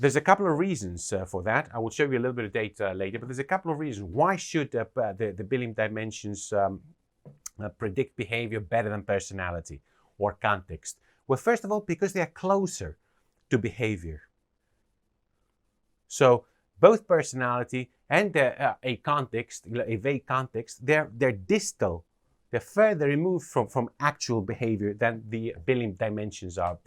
there's a couple of reasons for that. I will show you a little bit of data later, but there's a couple of reasons. Why should the Belimp dimensions predict behavior better than personality or context? Well, first of all, because they are closer to behavior. So both personality and a context, a vague context, they're distal. They're further removed from actual behavior than the Belimp dimensions are.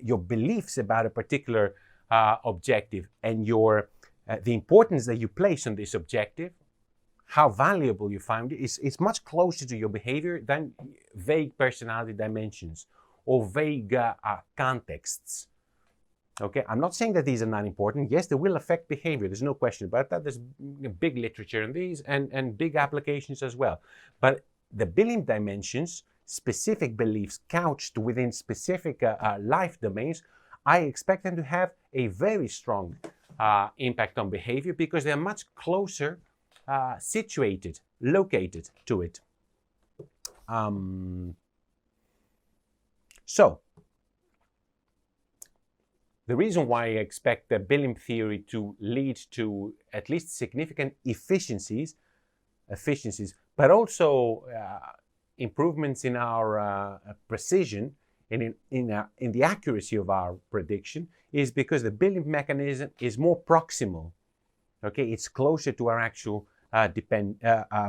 Your beliefs about a particular objective and the importance that you place on this objective, how valuable you find it, is much closer to your behavior than vague personality dimensions or vague contexts. Okay, I'm not saying that these are not important. Yes, they will affect behavior. There's no question about that. There's big literature on these and big applications as well. But the Belimp dimensions, specific beliefs couched within specific life domains, I expect them to have a very strong impact on behavior because they're much closer situated, located to it. So, the reason why I expect the Belimp theory to lead to at least significant efficiencies, but also improvements in our precision and in the accuracy of our prediction is because the Belimp mechanism is more proximal. Okay, it's closer to our actual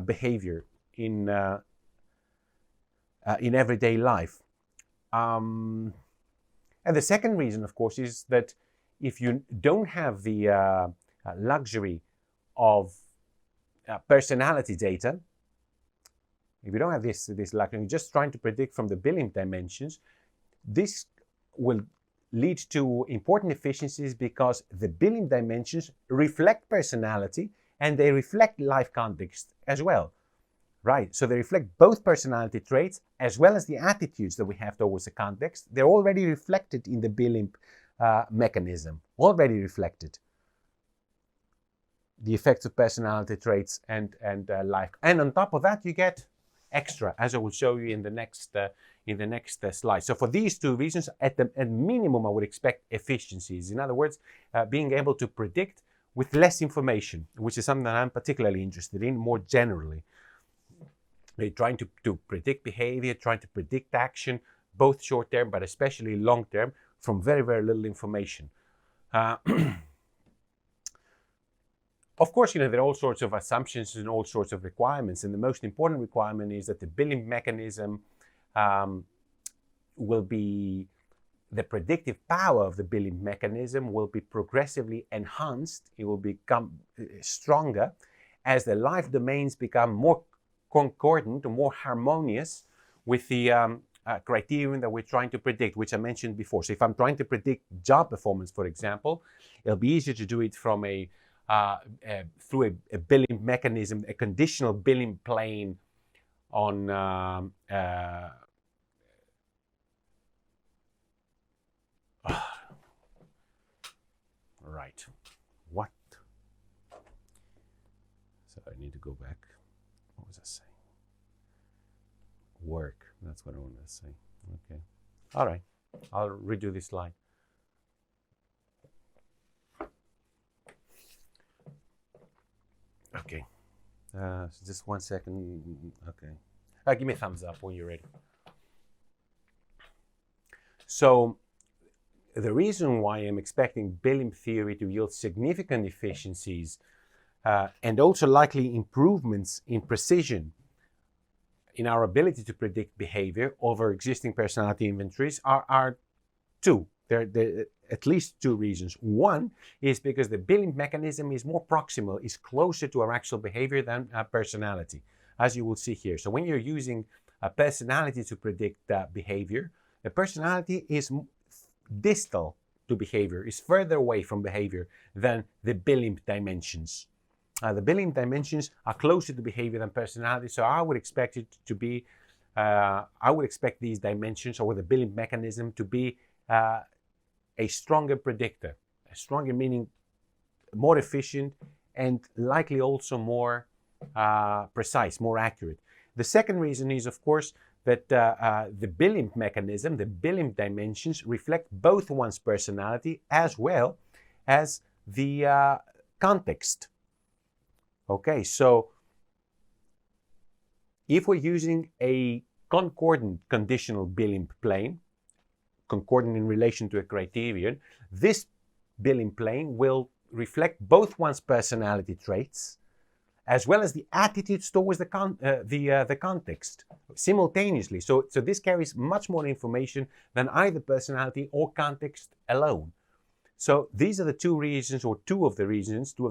behavior in everyday life. And the second reason, of course, is that if you don't have the luxury of personality data, if you don't have this luxury, you're just trying to predict from the Belimp dimensions, this will lead to important efficiencies because the Belimp dimensions reflect personality and they reflect life context as well. Right, so they reflect both personality traits as well as the attitudes that we have towards the context. They're already reflected in the Belimp mechanism, already reflected. The effects of personality traits and life. And on top of that, you get extra, as I will show you in the next slide. So for these two reasons, at minimum, I would expect efficiencies. In other words, being able to predict with less information, which is something that I'm particularly interested in more generally. Trying to predict behavior, trying to predict action, both short-term but especially long-term, from very, very little information. Of course, there are all sorts of assumptions and all sorts of requirements, and the most important requirement is that the Belimp mechanism will be, the predictive power of the Belimp mechanism will be progressively enhanced. It will become stronger as the life domains become more concordant or more harmonious with the criterion that we're trying to predict, which I mentioned before. So if I'm trying to predict job performance, for example, it'll be easier to do it from through a Belimp mechanism, a conditional Belimp plane on right. What? So I need to go back. What was I saying? Work. That's what I wanted to say. Okay. All right. I'll redo this slide. Okay. So just 1 second. Okay. Give me a thumbs up when you're ready. So the reason why I'm expecting Belimp theory to yield significant efficiencies and also likely improvements in precision in our ability to predict behavior over existing personality inventories are two. There are at least two reasons. One is because the Belimp mechanism is more proximal, is closer to our actual behavior than personality, as you will see here. So when you're using a personality to predict behavior, the personality is distal to behavior, is further away from behavior than the Belimp dimensions. The Belimp dimensions are closer to behavior than personality, so I would expect it to be, I would expect these dimensions or the Belimp mechanism to be a stronger predictor. A stronger meaning more efficient and likely also more precise, more accurate. The second reason is, of course, that the Belimp mechanism, the Belimp dimensions, reflect both one's personality as well as the context. Okay, so if we're using a concordant conditional Belimp plane, concordant in relation to a criterion, this Belimp plane will reflect both one's personality traits as well as the attitudes towards the context simultaneously. So this carries much more information than either personality or context alone. So these are the two reasons, or two of the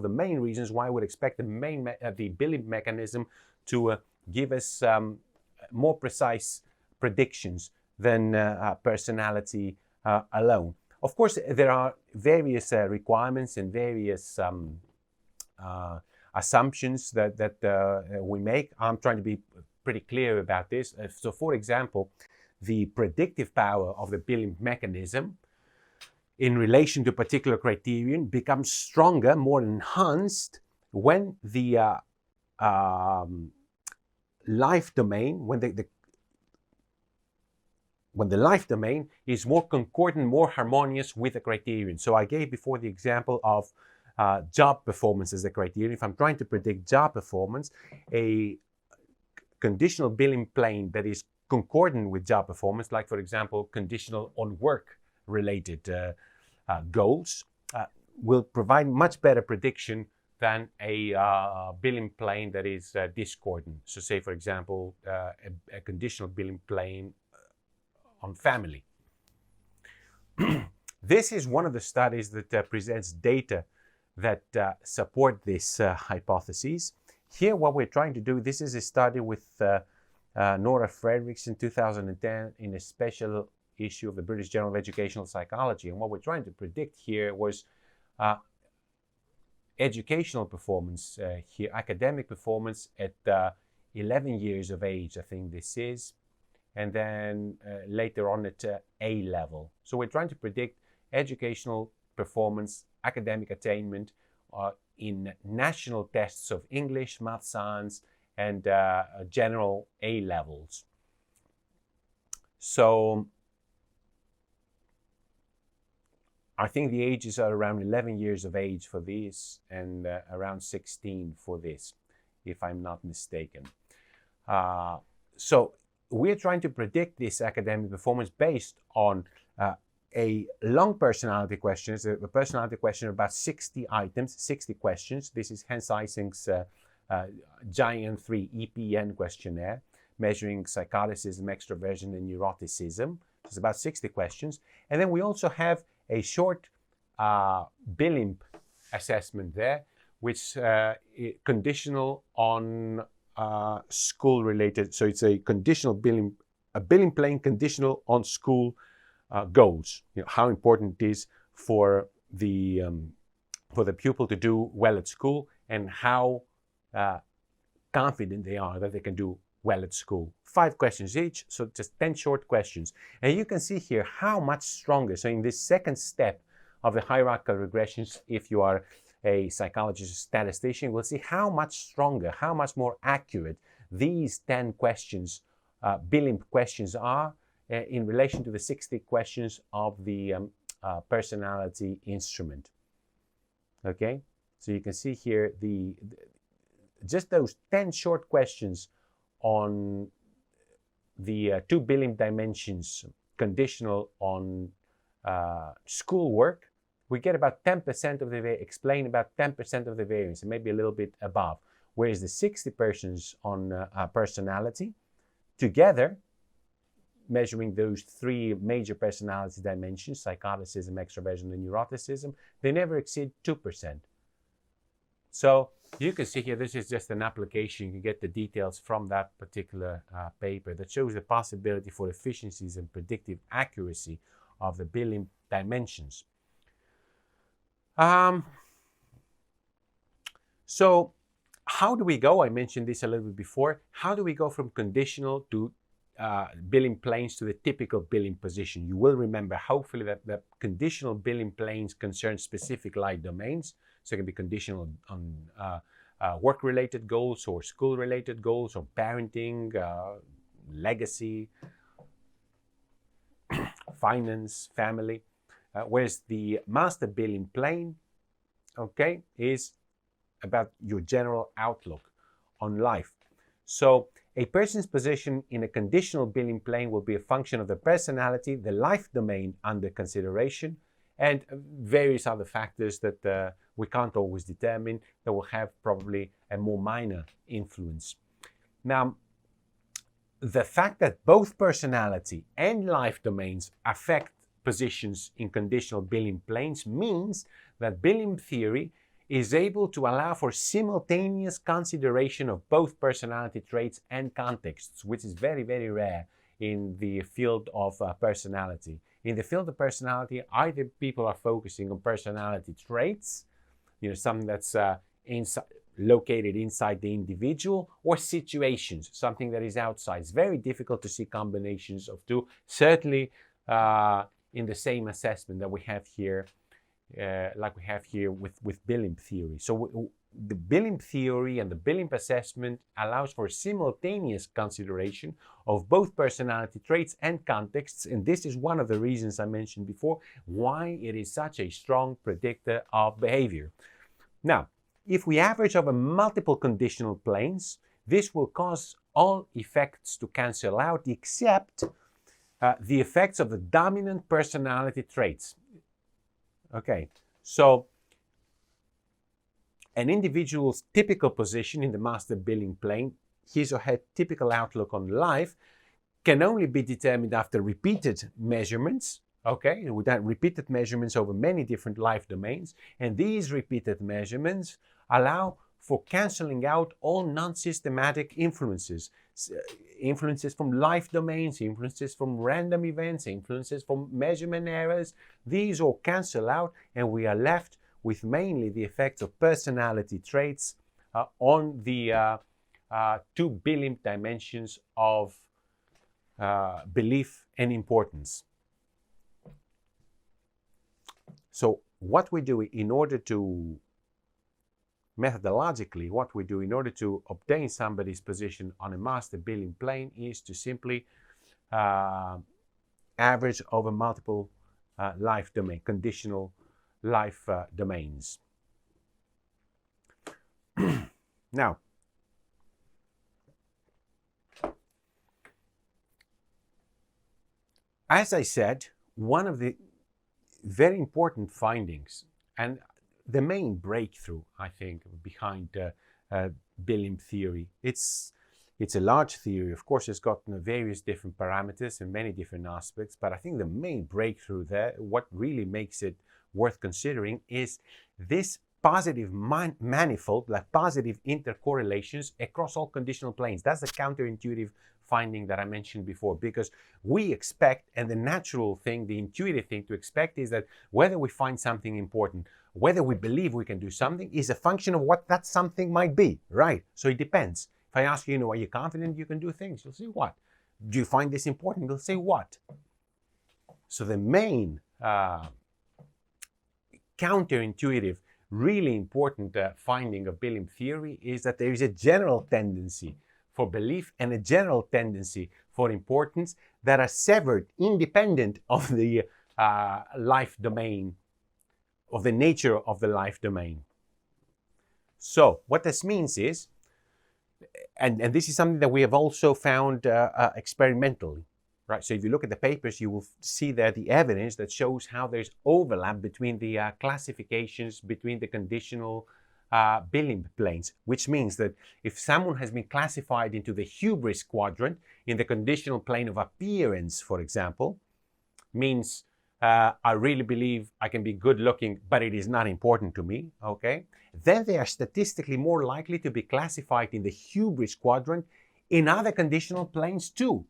main reasons why I would expect the Belimp mechanism to give us more precise predictions than personality alone. Of course, there are various requirements and various assumptions that we make. I'm trying to be pretty clear about this. So, for example, the predictive power of the Belimp mechanism in relation to a particular criterion becomes stronger, more enhanced when the life domain, when the life domain is more concordant, more harmonious with the criterion. So I gave before the example of job performance as a criterion. If I'm trying to predict job performance, a conditional Belimp plane that is concordant with job performance, like for example, conditional on work-related goals, will provide much better prediction than a Belimp plane that is discordant. So say, for example, a conditional Belimp plane on family. This is one of the studies that presents data that support this hypothesis. Here, what we're trying to do, this is a study with Nora Fredericks in 2010 in a special issue of the British Journal of Educational Psychology. And what we're trying to predict here was educational performance here, academic performance at 11 years of age, I think this is, and then later on at A level. So we're trying to predict educational performance, academic attainment in national tests of English, math, science, and general A levels. So I think the ages are around 11 years of age for this and around 16 for this, if I'm not mistaken. So we're trying to predict this academic performance based on a long personality question. It's a personality question of about 60 items, 60 questions. This is Hans Eysenck's Giant 3 EPN questionnaire, measuring psychoticism, extroversion, and neuroticism. It's about 60 questions. And then we also have a short Belimp assessment there, which is conditional on school-related. So it's a conditional Belimp, a Belimp plane conditional on school goals. You know, how important it is for the pupil to do well at school, and how confident they are that they can do well at school. 5 questions each, so just 10 short questions. And you can see here how much stronger. So in this second step of the hierarchical regressions, if you are a psychologist or statistician, we'll see how much stronger, how much more accurate these 10 questions, Belimp questions are in relation to the 60 questions of the personality instrument. Okay, so you can see here just those 10 short questions on the 2 Belimp dimensions conditional on schoolwork, we get about 10% of the explain about 10% of the variance, and maybe a little bit above. Whereas the 60 persons on personality, together, measuring those 3 major personality dimensions, psychoticism, extroversion, and neuroticism, they never exceed 2%. So you can see here, this is just an application. You can get the details from that particular paper that shows the possibility for efficiencies and predictive accuracy of the Belimp dimensions. So how do we go? I mentioned this a little bit before. How do we go from conditional to Belimp planes to the typical Belimp position? You will remember, hopefully, that the conditional Belimp planes concern specific life domains. So it can be conditional on work-related goals or school-related goals or parenting, legacy, finance, family. Whereas the master Belimp plane, okay, is about your general outlook on life. So a person's position in a conditional Belimp plane will be a function of the personality, the life domain under consideration, and various other factors that we can't always determine, that will have probably a more minor influence. Now, the fact that both personality and life domains affect positions in conditional Belimp planes means that Belimp theory is able to allow for simultaneous consideration of both personality traits and contexts, which is very, very rare in the field of personality. In the field of personality, either people are focusing on personality traits, something that's located inside the individual, or situations, something that is outside. It's very difficult to see combinations of two, certainly in the same assessment that we have here, like we have here with Belimp theory. So the Belimp theory and the Belimp assessment allows for simultaneous consideration of both personality traits and contexts, and this is one of the reasons I mentioned before why it is such a strong predictor of behavior. Now, if we average over multiple conditional planes, this will cause all effects to cancel out except the effects of the dominant personality traits. Okay, so an individual's typical position in the master Belimp plane, his or her typical outlook on life, can only be determined after repeated measurements. Okay, with that repeated measurements over many different life domains, and these repeated measurements allow for cancelling out all non-systematic influences. Influences from life domains, influences from random events, influences from measurement errors. These all cancel out, and we are left with mainly the effects of personality traits on the two Belimp dimensions of belief and importance. So what we do in order to, methodologically, what we do in order to obtain somebody's position on a master Belimp plane is to simply average over multiple life domain, conditional life domains. Now, as I said, one of the very important findings and the main breakthrough, I think, behind Belimp theory, it's a large theory. Of course, it's got various different parameters and many different aspects, but I think the main breakthrough there, what really makes it worth considering, is this positive manifold, like positive intercorrelations across all conditional planes. That's the counterintuitive finding that I mentioned before, because we expect, and the natural thing, the intuitive thing to expect is that whether we find something important, whether we believe we can do something, is a function of what that something might be, right? So it depends. If I ask you, are you confident you can do things? You'll say, what? Do you find this important? You'll say, what? So the main counterintuitive, really important finding of Belimp theory is that there is a general tendency for belief and a general tendency for importance that are severed independent of the life domain, of the nature of the life domain. So what this means is, and this is something that we have also found experimentally, right? So if you look at the papers, you will see there the evidence that shows how there's overlap between the classifications between the conditional Belimp planes, which means that if someone has been classified into the Hubris Quadrant in the conditional plane of appearance, for example, means I really believe I can be good looking, but it is not important to me, okay? Then they are statistically more likely to be classified in the Hubris Quadrant in other conditional planes too.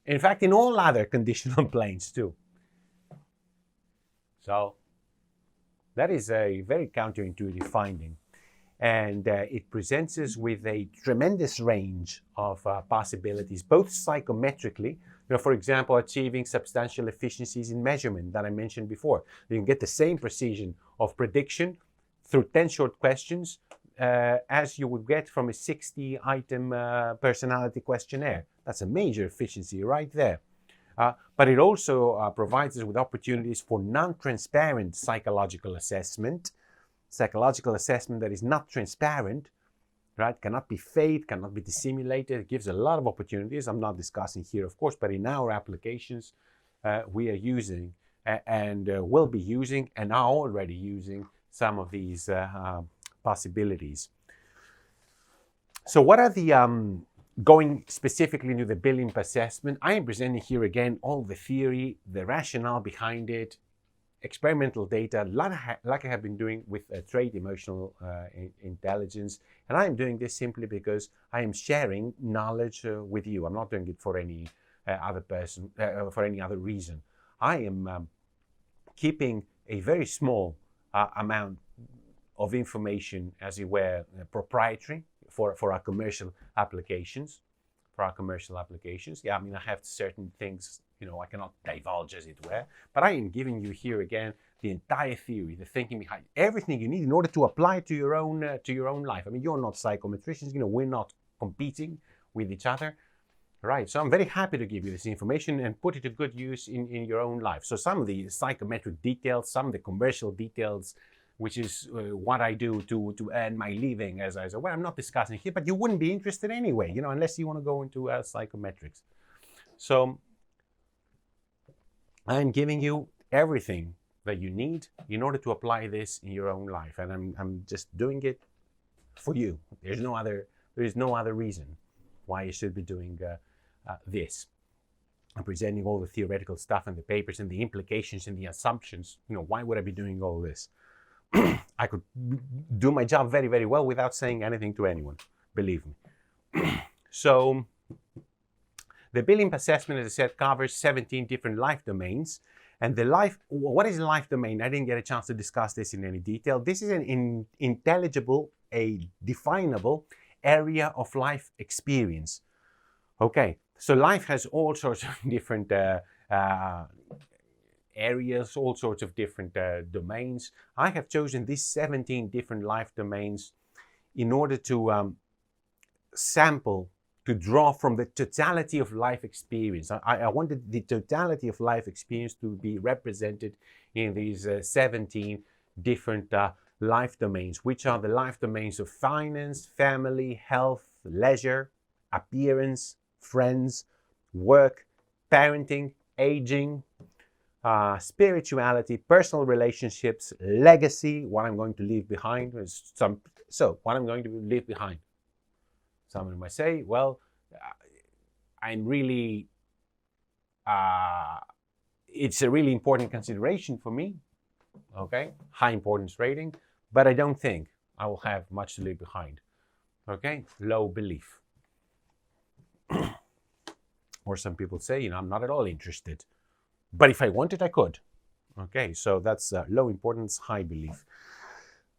In fact, in all other conditional planes too. So that is a very counterintuitive finding. And it presents us with a tremendous range of possibilities, both psychometrically, for example, achieving substantial efficiencies in measurement that I mentioned before. You can get the same precision of prediction through 10 short questions as you would get from a 60-item personality questionnaire. That's a major efficiency right there. But it also provides us with opportunities for non-transparent psychological assessment that is not transparent, right? Cannot be faked, cannot be dissimulated. It gives a lot of opportunities. I'm not discussing here, of course, but in our applications, we are using and will be using and are already using some of these possibilities. So what are the, going specifically into the Belimp assessment, I am presenting here again all the theory, the rationale behind it, experimental data, like I have been doing with trait emotional intelligence. And I am doing this simply because I am sharing knowledge with you. I'm not doing it for any other person, for any other reason. I am keeping a very small amount of information, as it were, proprietary for our commercial applications. Yeah, I mean, I have certain things, I cannot divulge, as it were, but I am giving you here again the entire theory, the thinking behind everything you need in order to apply it to your own life. I mean, you're not psychometricians, we're not competing with each other, right? So I'm very happy to give you this information and put it to good use in your own life. So some of the psychometric details, some of the commercial details, which is what I do to earn my living, as I said. Well, I'm not discussing here, but you wouldn't be interested anyway, unless you want to go into psychometrics. So I'm giving you everything that you need in order to apply this in your own life, and I'm just doing it for you. There is no other reason why you should be doing this. I'm presenting all the theoretical stuff and the papers and the implications and the assumptions. Why would I be doing all this? I could do my job very, very well without saying anything to anyone, believe me. So the Belimp assessment, as I said, covers 17 different life domains. And what is a life domain? I didn't get a chance to discuss this in any detail. This is an intelligible, a definable area of life experience. Okay, so life has all sorts of different areas, all sorts of different domains. I have chosen these 17 different life domains in order to sample, to draw from the totality of life experience. I wanted the totality of life experience to be represented in these 17 different life domains, which are the life domains of finance, family, health, leisure, appearance, friends, work, parenting, aging, spirituality, personal relationships, legacy, what I'm going to leave behind. What I'm going to leave behind. Someone might say, well, I'm really, it's a really important consideration for me, okay? High importance rating, but I don't think I will have much to leave behind, okay? Low belief. Or some people say, I'm not at all interested, but if I wanted, I could. Okay, so that's low importance, high belief.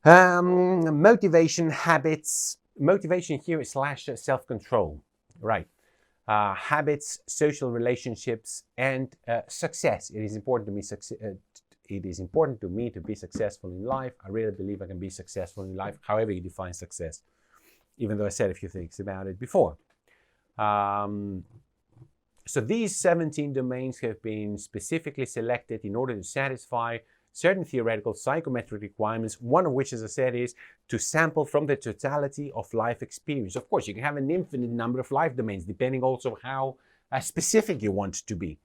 Motivation, habits. Motivation here is / self-control, right? Habits, social relationships, and success. It is important to me. It is important to me to be successful in life. I really believe I can be successful in life, however you define success. Even though I said a few things about it before. So these 17 domains have been specifically selected in order to satisfy certain theoretical psychometric requirements, one of which, as I said, is to sample from the totality of life experience. Of course, you can have an infinite number of life domains, depending also how specific you want to be.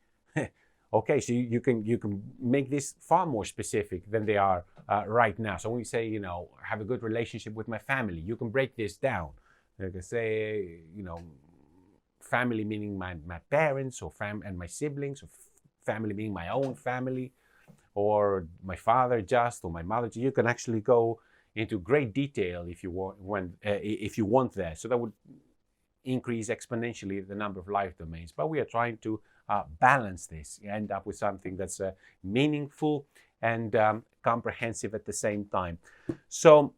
Okay, so you can make this far more specific than they are right now. So when you say, have a good relationship with my family, you can break this down. You can say, family meaning my parents and my siblings, or family meaning my own family, or my father just, or my mother. You can actually go into great detail if you want that. So that would increase exponentially the number of life domains. But we are trying to balance this, end up with something that's meaningful and comprehensive at the same time. So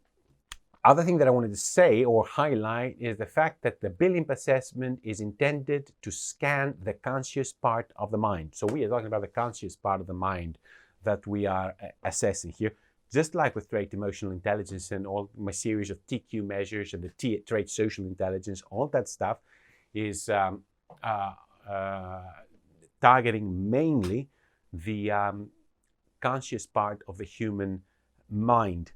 other thing that I wanted to say or highlight is the fact that the Belimp assessment is intended to scan the conscious part of the mind. So we are talking about the conscious part of the mind that we are assessing here. Just like with trait emotional intelligence and all my series of TEIQue measures and the trait social intelligence, all that stuff is targeting mainly the conscious part of the human mind.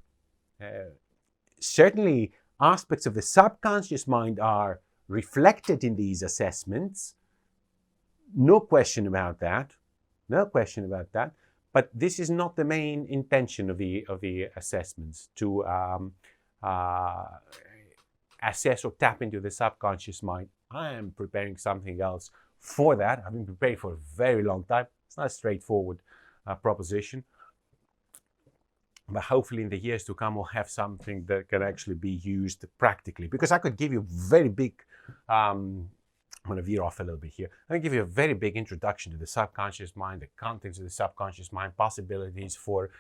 Certainly, aspects of the subconscious mind are reflected in these assessments. No question about that. No question about that. But this is not the main intention of the assessments, to assess or tap into the subconscious mind. I am preparing something else for that. I've been preparing for a very long time. It's not a straightforward proposition. But hopefully in the years to come, we'll have something that can actually be used practically. Because I could give you very big, I'm going to veer off a little bit here. I'm going to give you a very big introduction to the subconscious mind, the contents of the subconscious mind, possibilities for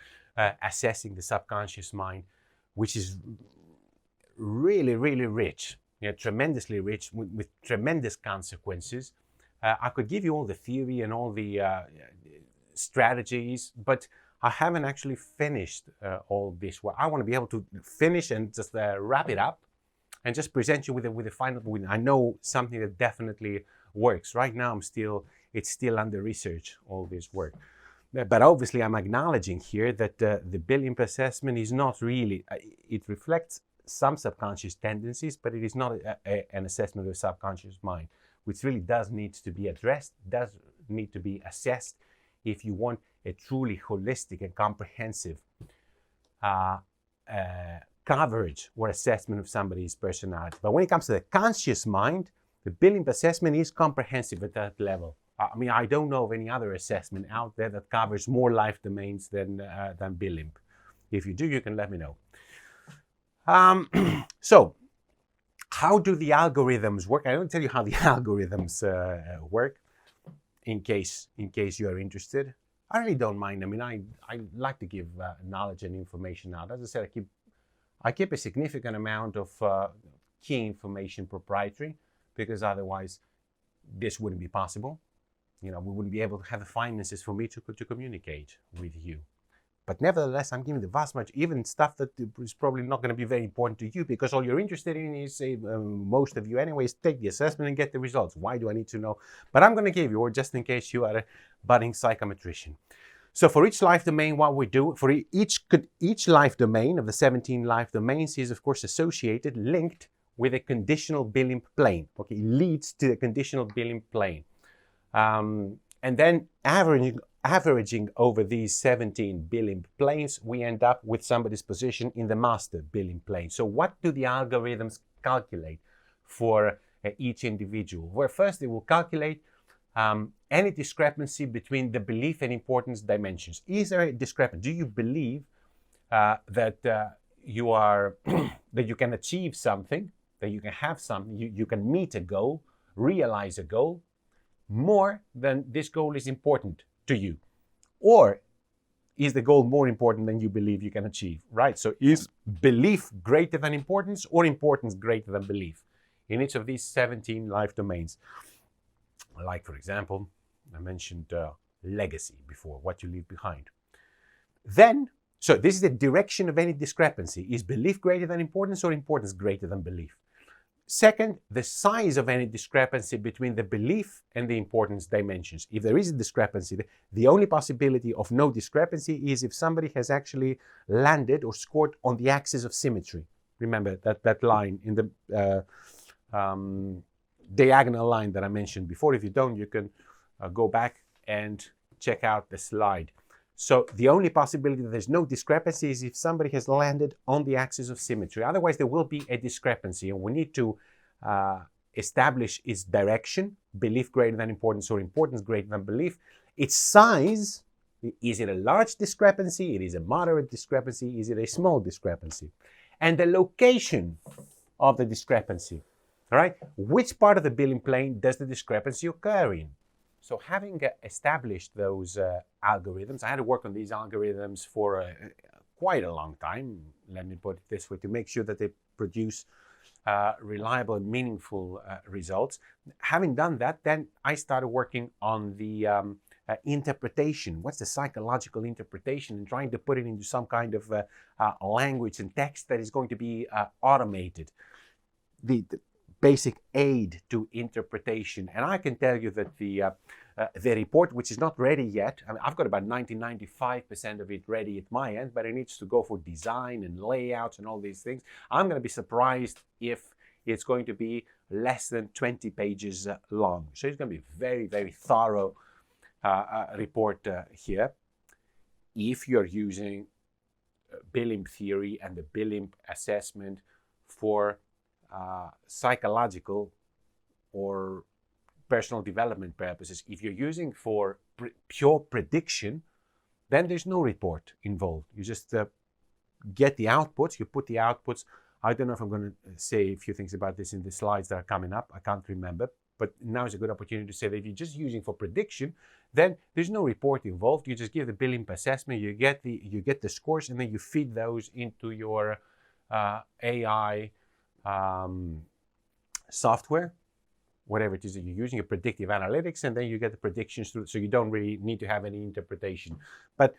assessing the subconscious mind, which is really, really rich, tremendously rich with tremendous consequences. I could give you all the theory and all the strategies, but I haven't actually finished all this work. I want to be able to finish and just wrap it up and just present you with a final. I know something that definitely works. Right now, it's still under research, all this work. But obviously, I'm acknowledging here that the Belimp assessment is not really, it reflects some subconscious tendencies, but it is not an assessment of the subconscious mind, which really does need to be addressed, does need to be assessed if you want a truly holistic and comprehensive coverage or assessment of somebody's personality. But when it comes to the conscious mind, the Belimp assessment is comprehensive at that level. I mean, I don't know of any other assessment out there that covers more life domains than Belimp. If you do, you can let me know. So, how do the algorithms work? I don't tell you how the algorithms work, in case you are interested. I really don't mind. I mean, I like to give knowledge and information out. As I said, I keep a significant amount of key information proprietary, because otherwise this wouldn't be possible. We wouldn't be able to have the finances for me to communicate with you. But nevertheless, I'm giving the vast majority, even stuff that is probably not going to be very important to you, because all you're interested in is, most of you anyways, take the assessment and get the results. Why do I need to know? But I'm going to give you, or just in case you are a budding psychometrician. So for each life domain, what we do, for each life domain of the 17 life domains is, of course, associated, linked with a conditional Belimp plane. Okay, leads to the conditional Belimp plane. And then averaging over these 17 Belimp planes, we end up with somebody's position in the master Belimp plane. So what do the algorithms calculate for each individual? Well, first they will calculate any discrepancy between the belief and importance dimensions. Is there a discrepancy? Do you believe that you are that you can achieve something, that you can have something, you can meet a goal, realize a goal, more than this goal is important to you? Or is the goal more important than you believe you can achieve, right? So is belief greater than importance, or importance greater than belief in each of these 17 life domains? Like, for example, I mentioned legacy before, what you leave behind. Then, so this is the direction of any discrepancy. Is belief greater than importance, or importance greater than belief? Second, the size of any discrepancy between the belief and the importance dimensions. If there is a discrepancy, the only possibility of no discrepancy is if somebody has actually landed or scored on the axis of symmetry. Remember that line in the diagonal line that I mentioned before. If you don't, you can go back and check out the slide. So the only possibility that there's no discrepancy is if somebody has landed on the axis of symmetry. Otherwise, there will be a discrepancy, and we need to establish its direction, belief greater than importance, or importance greater than belief. Its size, is it a large discrepancy? It is a moderate discrepancy? Is it a small discrepancy? And the location of the discrepancy, all right? Which part of the Belimp plane does the discrepancy occur in? So having established those algorithms, I had to work on these algorithms for quite a long time, let me put it this way, to make sure that they produce reliable and meaningful results. Having done that, then I started working on the interpretation. What's the psychological interpretation, and trying to put it into some kind of language and text that is going to be automated. The basic aid to interpretation. And I can tell you that the report, which is not ready yet, I mean, I've got about 95% of it ready at my end, but it needs to go for design and layouts and all these things. I'm going to be surprised if it's going to be less than 20 pages long. So it's going to be very, very thorough report here. If you're using Belimp theory and the Belimp assessment for psychological or personal development purposes, if you're using for pure prediction, then there's no report involved. You just get the outputs, you put the outputs. I don't know if I'm going to say a few things about this in the slides that are coming up. I can't remember, but now is a good opportunity to say that if you're just using for prediction, then there's no report involved. You just give the Belimp assessment, you get the scores, and then you feed those into your AI software, whatever it is that you're using, your predictive analytics, and then you get the predictions through, so you don't really need to have any interpretation. But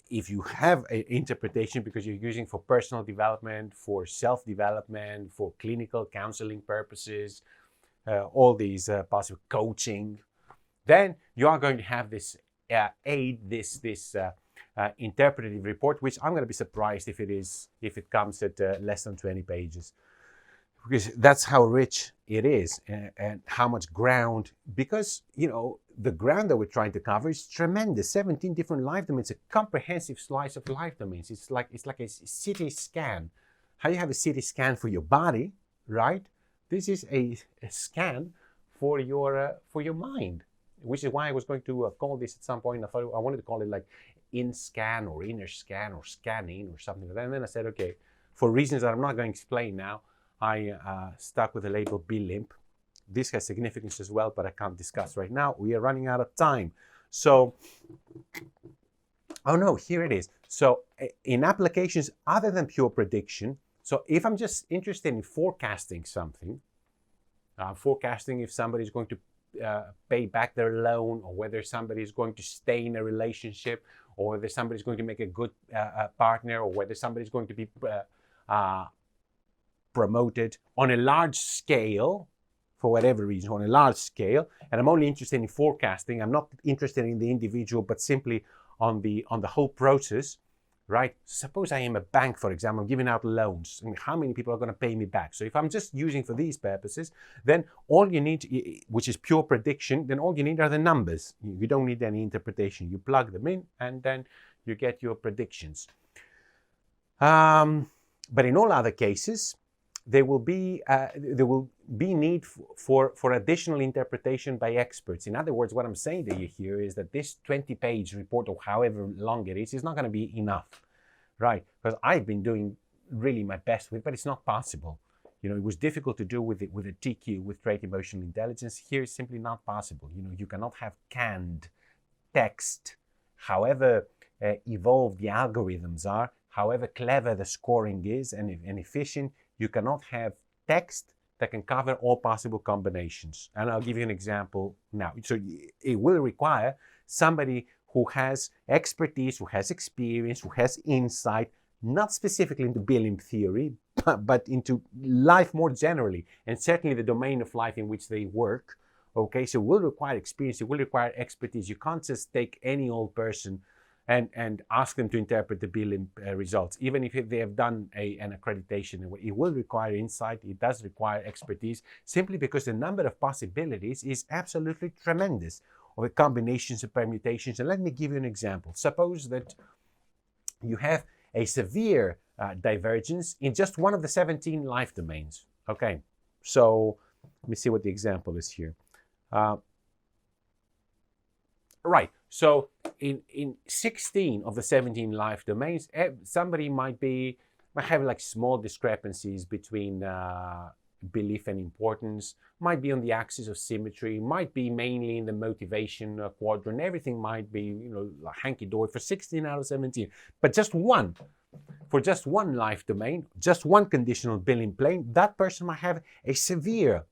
if you have an interpretation because you're using for personal development, for self-development, for clinical counseling purposes, all these possible coaching, then you are going to have this aid, this interpretive report, which I'm going to be surprised if it comes at less than 20 pages. Because that's how rich it is, and how much ground, because, the ground that we're trying to cover is tremendous. 17 different life domains, a comprehensive slice of life domains. It's like a CT scan. How you have a CT scan for your body, right? This is a scan for your mind, which is why I was going to call this at some point. I thought I wanted to call it like in-scan or inner scan or scanning or something like that. And then I said, okay, for reasons that I'm not going to explain now, I stuck with the label Belimp. This has significance as well, but I can't discuss right now. We are running out of time. So, oh no, here it is. So in applications other than pure prediction, so if I'm just interested in forecasting something, forecasting if somebody's going to pay back their loan, or whether somebody is going to stay in a relationship, or whether somebody's going to make a good partner, or whether somebody's going to be promoted on a large scale, for whatever reason, on a large scale, and I'm only interested in forecasting. I'm not interested in the individual, but simply on the whole process, right? Suppose I am a bank, for example, I'm giving out loans, and how many people are going to pay me back? So if I'm just using for these purposes, then all you need, which is pure prediction, then all you need are the numbers. You don't need any interpretation. You plug them in, and then you get your predictions. But in all other cases, there will be need for additional interpretation by experts. In other words, what I'm saying to you here is that this 20-page report, or however long it is not going to be enough, right? Because I've been doing really my best with it, but it's not possible. You know, it was difficult to do with a TEIQue, with trait emotional intelligence. Here it's simply not possible. You know, you cannot have canned text, however evolved the algorithms are, however clever the scoring is and efficient. You cannot have text that can cover all possible combinations. And I'll give you an example now. So it will require somebody who has expertise, who has experience, who has insight, not specifically into Belimp theory, but into life more generally, and certainly the domain of life in which they work. Okay, so it will require experience, it will require expertise. You can't just take any old person and ask them to interpret the Belimp results, even if they have done an accreditation. It will require insight, it does require expertise, simply because the number of possibilities is absolutely tremendous, of the combinations and permutations. And let me give you an example. Suppose that you have a severe divergence in just one of the 17 life domains. Okay, so let me see what the example is here. Right, so in 16 of the 17 life domains, somebody might have like small discrepancies between belief and importance, might be on the axis of symmetry, might be mainly in the motivation quadrant. Everything might be, you know, like hanky-dory for 16 out of 17. But just one, for just one life domain, just one conditional Belimp plane, that person might have a severe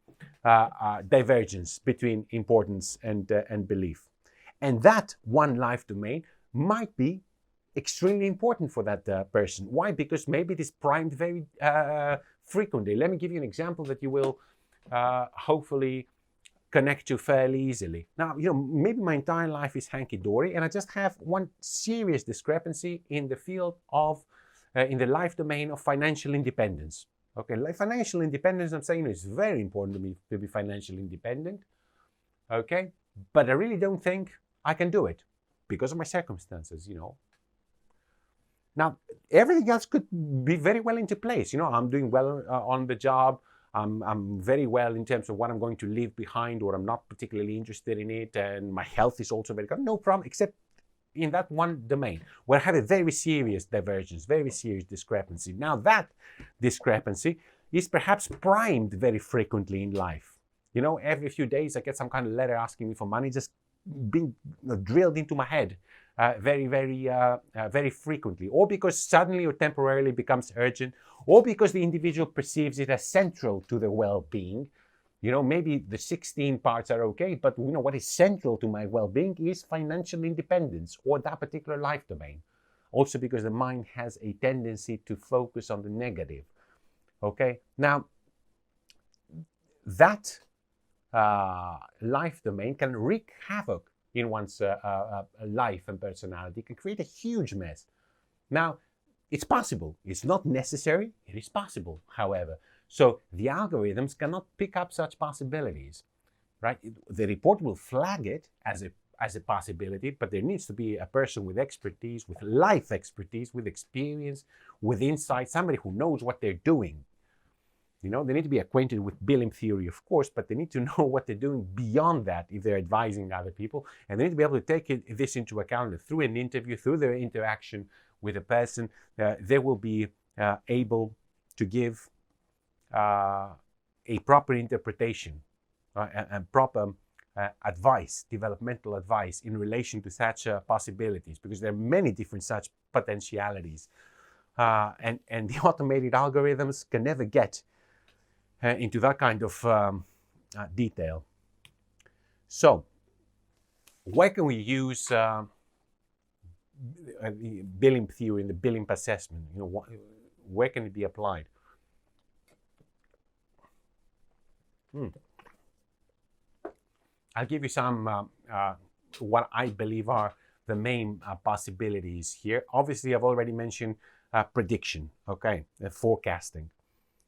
divergence between importance and belief. And that one life domain might be extremely important for that person. Why? Because maybe it is primed very frequently. Let me give you an example that you will hopefully connect to fairly easily. Now, you know, maybe my entire life is hanky-dory, and I just have one serious discrepancy in the field of, in the life domain of financial independence. Okay, like financial independence, I'm saying, it's very important to me to be financially independent. Okay, but I really don't think I can do it because of my circumstances, you know. Now, everything else could be very well into place. You know, I'm doing well on the job. I'm very well in terms of what I'm going to leave behind, or I'm not particularly interested in it. And my health is also very good. No problem, except in that one domain where I have a very serious divergence, very serious discrepancy. Now, that discrepancy is perhaps primed very frequently in life. You know, every few days I get some kind of letter asking me for money, just being drilled into my head very frequently, or because suddenly or temporarily becomes urgent, or because the individual perceives it as central to their well-being. You know, maybe the 16 parts are okay, but you know what is central to my well-being is financial independence, or that particular life domain. Also because the mind has a tendency to focus on the negative. Okay, now that life domain can wreak havoc in one's life and personality, can create a huge mess. Now, it's possible. It's not necessary. It is possible, however. So the algorithms cannot pick up such possibilities, right? The report will flag it as a possibility, but there needs to be a person with expertise, with life expertise, with experience, with insight, somebody who knows what they're doing. You know, they need to be acquainted with Belimp theory, of course, but they need to know what they're doing beyond that if they're advising other people. And they need to be able to take this into account that through an interview, through their interaction with a person, they will be able to give a proper interpretation and proper advice, developmental advice in relation to such possibilities, because there are many different such potentialities. And the automated algorithms can never get into that kind of detail. So, where can we use the Belimp theory and the Belimp assessment? You know, where can it be applied? I'll give you some what I believe are the main possibilities here. Obviously, I've already mentioned prediction, okay, forecasting.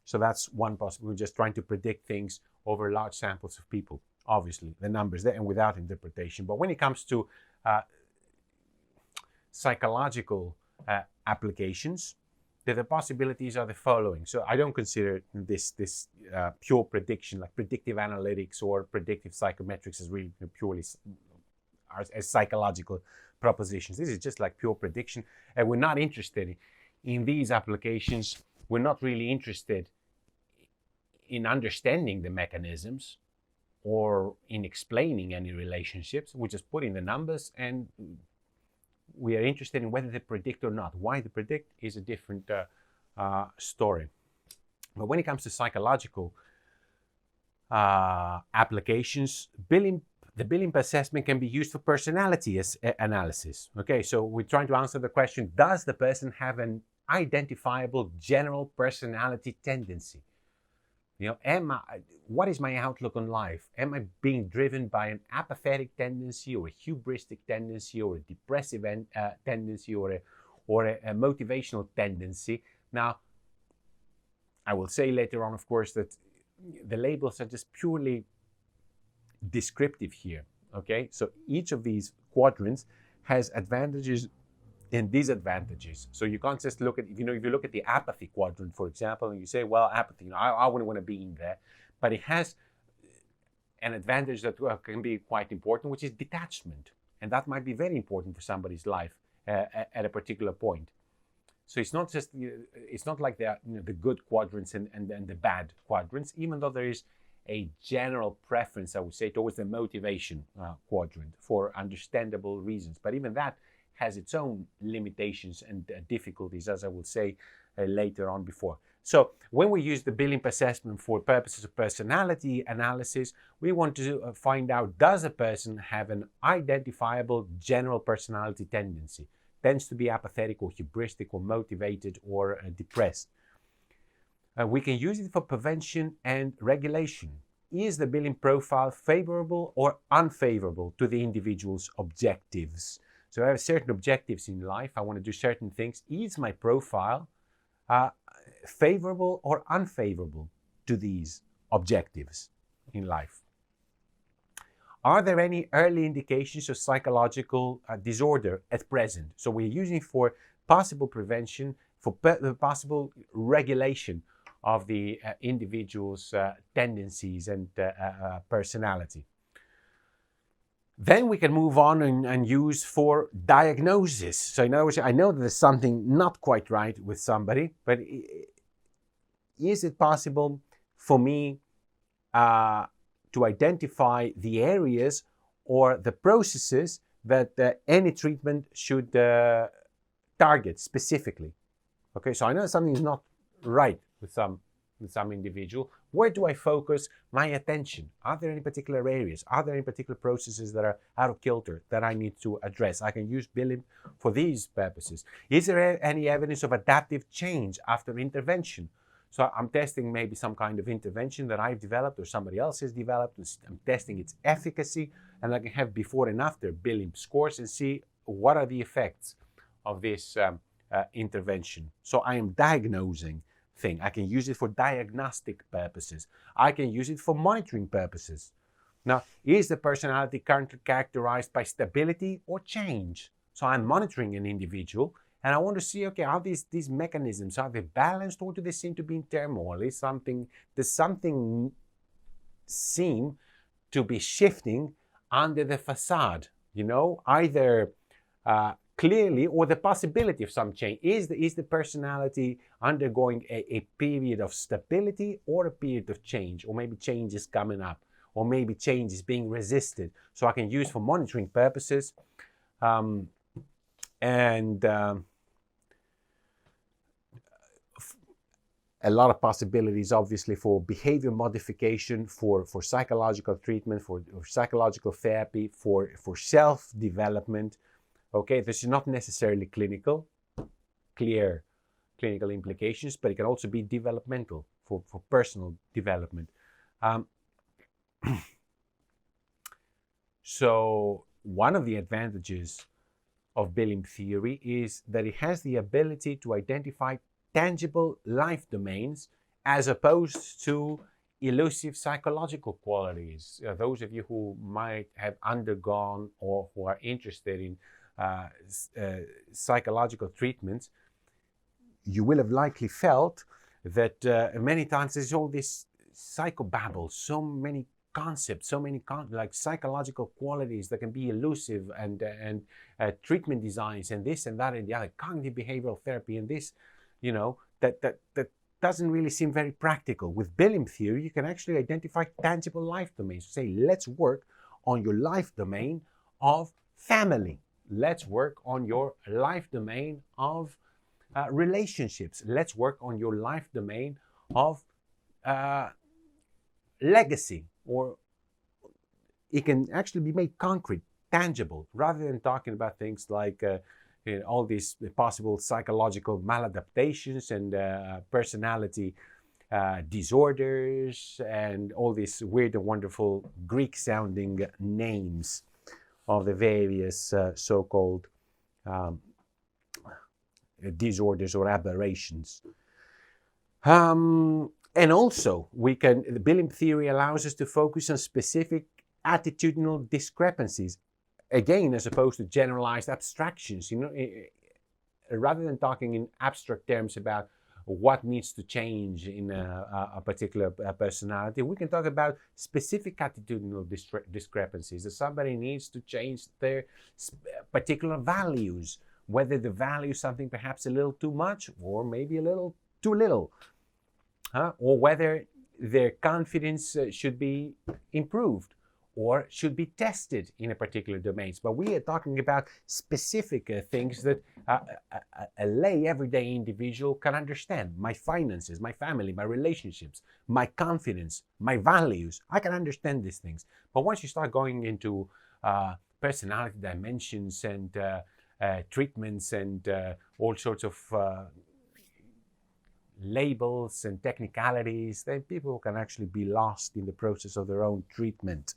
So that's one possibility. We're just trying to predict things over large samples of people. Obviously, the numbers there and without interpretation. But when it comes to psychological applications, the possibilities are the following. So I don't consider this pure prediction, like predictive analytics or predictive psychometrics, as really purely as psychological propositions. This is just like pure prediction, and we're not interested in these applications. We're not really interested in understanding the mechanisms or in explaining any relationships. We just put in the numbers and we are interested in whether they predict or not. Why they predict is a different story. But when it comes to psychological applications, the Belimp assessment can be used for personality analysis. Okay, so we're trying to answer the question, does the person have an identifiable general personality tendency? You know, what is my outlook on life? Am I being driven by an apathetic tendency or a hubristic tendency or a depressive tendency or a motivational tendency? Now, I will say later on, of course, that the labels are just purely descriptive here, okay? So each of these quadrants has advantages and disadvantages. So you can't just look at, if you look at the apathy quadrant, for example, and you say, well, apathy, I wouldn't want to be in there, but it has an advantage that can be quite important, which is detachment. And that might be very important for somebody's life at a particular point. So it's not just, it's not like the good quadrants and the bad quadrants, even though there is a general preference, I would say, towards the motivation quadrant for understandable reasons. But even that has its own limitations and difficulties, as I will say later on before. So when we use the Belimp assessment for purposes of personality analysis, we want to find out, does a person have an identifiable general personality tendency? Tends to be apathetic or hubristic or motivated or depressed. We can use it for prevention and regulation. Is the Belimp profile favorable or unfavorable to the individual's objectives? So I have certain objectives in life. I want to do certain things. Is my profile favorable or unfavorable to these objectives in life? Are there any early indications of psychological disorder at present? So we're using it for possible prevention, for possible regulation of the individual's tendencies and personality. Then we can move on and use for diagnosis. So in other words, I know that there's something not quite right with somebody, but is it possible for me to identify the areas or the processes that any treatment should target specifically? Okay, so I know something is not right with some individual. Where do I focus my attention? Are there any particular areas? Are there any particular processes that are out of kilter that I need to address? I can use Belimp for these purposes. Is there any evidence of adaptive change after intervention? So I'm testing maybe some kind of intervention that I've developed or somebody else has developed. I'm testing its efficacy, and I can have before and after Belimp scores and see what are the effects of this intervention. So I am diagnosing thing. I can use it for diagnostic purposes. I can use it for monitoring purposes. Now, is the personality currently characterized by stability or change? So I'm monitoring an individual And I want to see, okay, how these mechanisms, are they balanced, or do they seem to be in turmoil? Does something seem to be shifting under the facade, either clearly, or the possibility of some change? Is the personality undergoing a period of stability or a period of change? Or maybe change is coming up, or maybe change is being resisted. So I can use for monitoring purposes. A lot of possibilities, obviously, for behavior modification, for psychological treatment, for psychological therapy, for self-development. Okay, this is not necessarily clear clinical implications, but it can also be developmental, for personal development. So one of the advantages of Belimp theory is that it has the ability to identify tangible life domains as opposed to elusive psychological qualities. Those of you who might have undergone or who are interested in psychological treatments, you will have likely felt that many times there's all this psychobabble, so many concepts, so many like psychological qualities that can be elusive, and treatment designs, and this and that and the other, cognitive behavioral therapy, and this, that doesn't really seem very practical. With Belimp theory, you can actually identify tangible life domains. Say, let's work on your life domain of family. Let's work on your life domain of relationships. Let's work on your life domain of legacy. Or it can actually be made concrete, tangible, rather than talking about things like all these possible psychological maladaptations and personality disorders and all these weird and wonderful Greek-sounding names of the various so-called disorders or aberrations. And also, the Belimp theory allows us to focus on specific attitudinal discrepancies, again, as opposed to generalized abstractions. Rather than talking in abstract terms about what needs to change in a particular personality, we can talk about specific attitudinal discrepancies. That somebody needs to change their particular values, whether the value is something perhaps a little too much or maybe a little too little. Or whether their confidence should be improved or should be tested in a particular domain. But we are talking about specific things that a lay, everyday individual can understand. My finances, my family, my relationships, my confidence, my values. I can understand these things. But once you start going into personality dimensions and treatments and all sorts of labels and technicalities, then people can actually be lost in the process of their own treatment.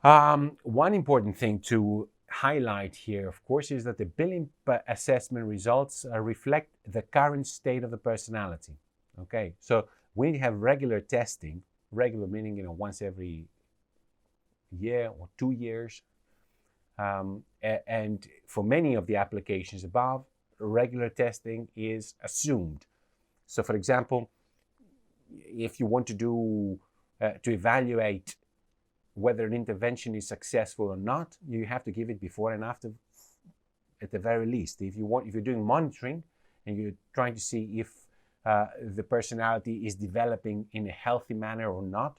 One important thing to highlight here, of course, is that the Belimp assessment results reflect the current state of the personality. Okay, so we have regular testing, regular meaning, once every year or 2 years. And for many of the applications above, regular testing is assumed. So, for example, if you want to evaluate whether an intervention is successful or not, you have to give it before and after, at the very least. If you're doing monitoring and you're trying to see if the personality is developing in a healthy manner or not,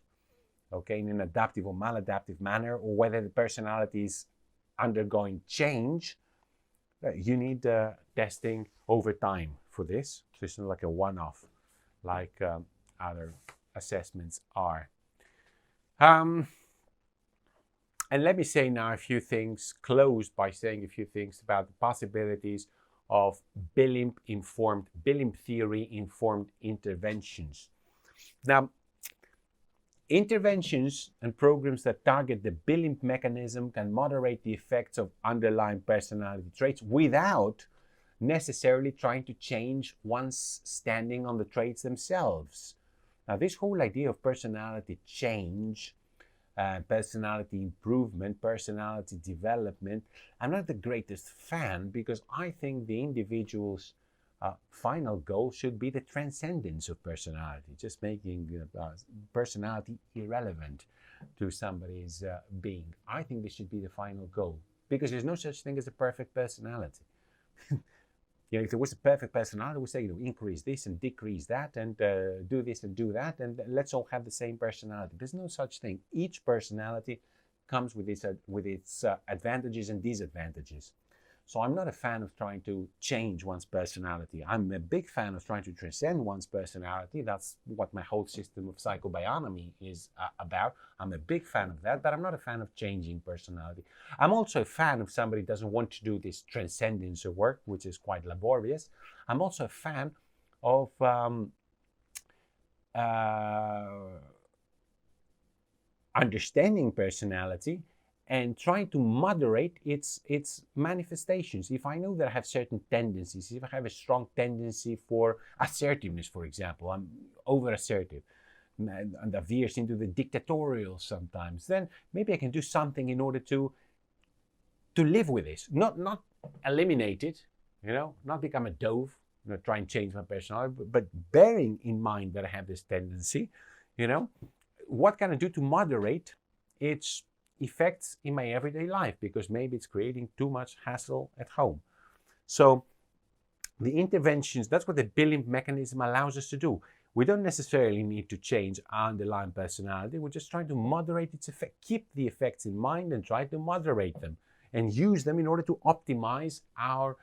okay, in an adaptive or maladaptive manner, or whether the personality is undergoing change, you need testing over time for this. So it's not like a one-off like other assessments are. And let me say now a few things, close by saying a few things about the possibilities of Belimp theory-informed interventions. Now, interventions and programs that target the Belimp mechanism can moderate the effects of underlying personality traits without necessarily trying to change one's standing on the traits themselves. Now, this whole idea of personality change personality improvement, personality development. I'm not the greatest fan because I think the individual's final goal should be the transcendence of personality, just making personality irrelevant to somebody's being. I think this should be the final goal because there's no such thing as a perfect personality. If there was a perfect personality, we say, increase this and decrease that and do this and do that, and let's all have the same personality. There's no such thing. Each personality comes with its advantages and disadvantages. So I'm not a fan of trying to change one's personality. I'm a big fan of trying to transcend one's personality. That's what my whole system of psychobionomy is about. I'm a big fan of that, but I'm not a fan of changing personality. I'm also a fan of somebody who doesn't want to do this transcendence of work, which is quite laborious. I'm also a fan of understanding personality and trying to moderate its manifestations. If I know that I have certain tendencies, if I have a strong tendency for assertiveness, for example, I'm over-assertive and that veers into the dictatorial sometimes, then maybe I can do something in order to live with this, not eliminate it, not become a dove, try and change my personality, but bearing in mind that I have this tendency, what can I do to moderate its effects in my everyday life, because maybe it's creating too much hassle at home. So the interventions, that's what the Belimp mechanism allows us to do. We don't necessarily need to change our underlying personality. We're just trying to moderate its effect, keep the effects in mind and try to moderate them and use them in order to optimize our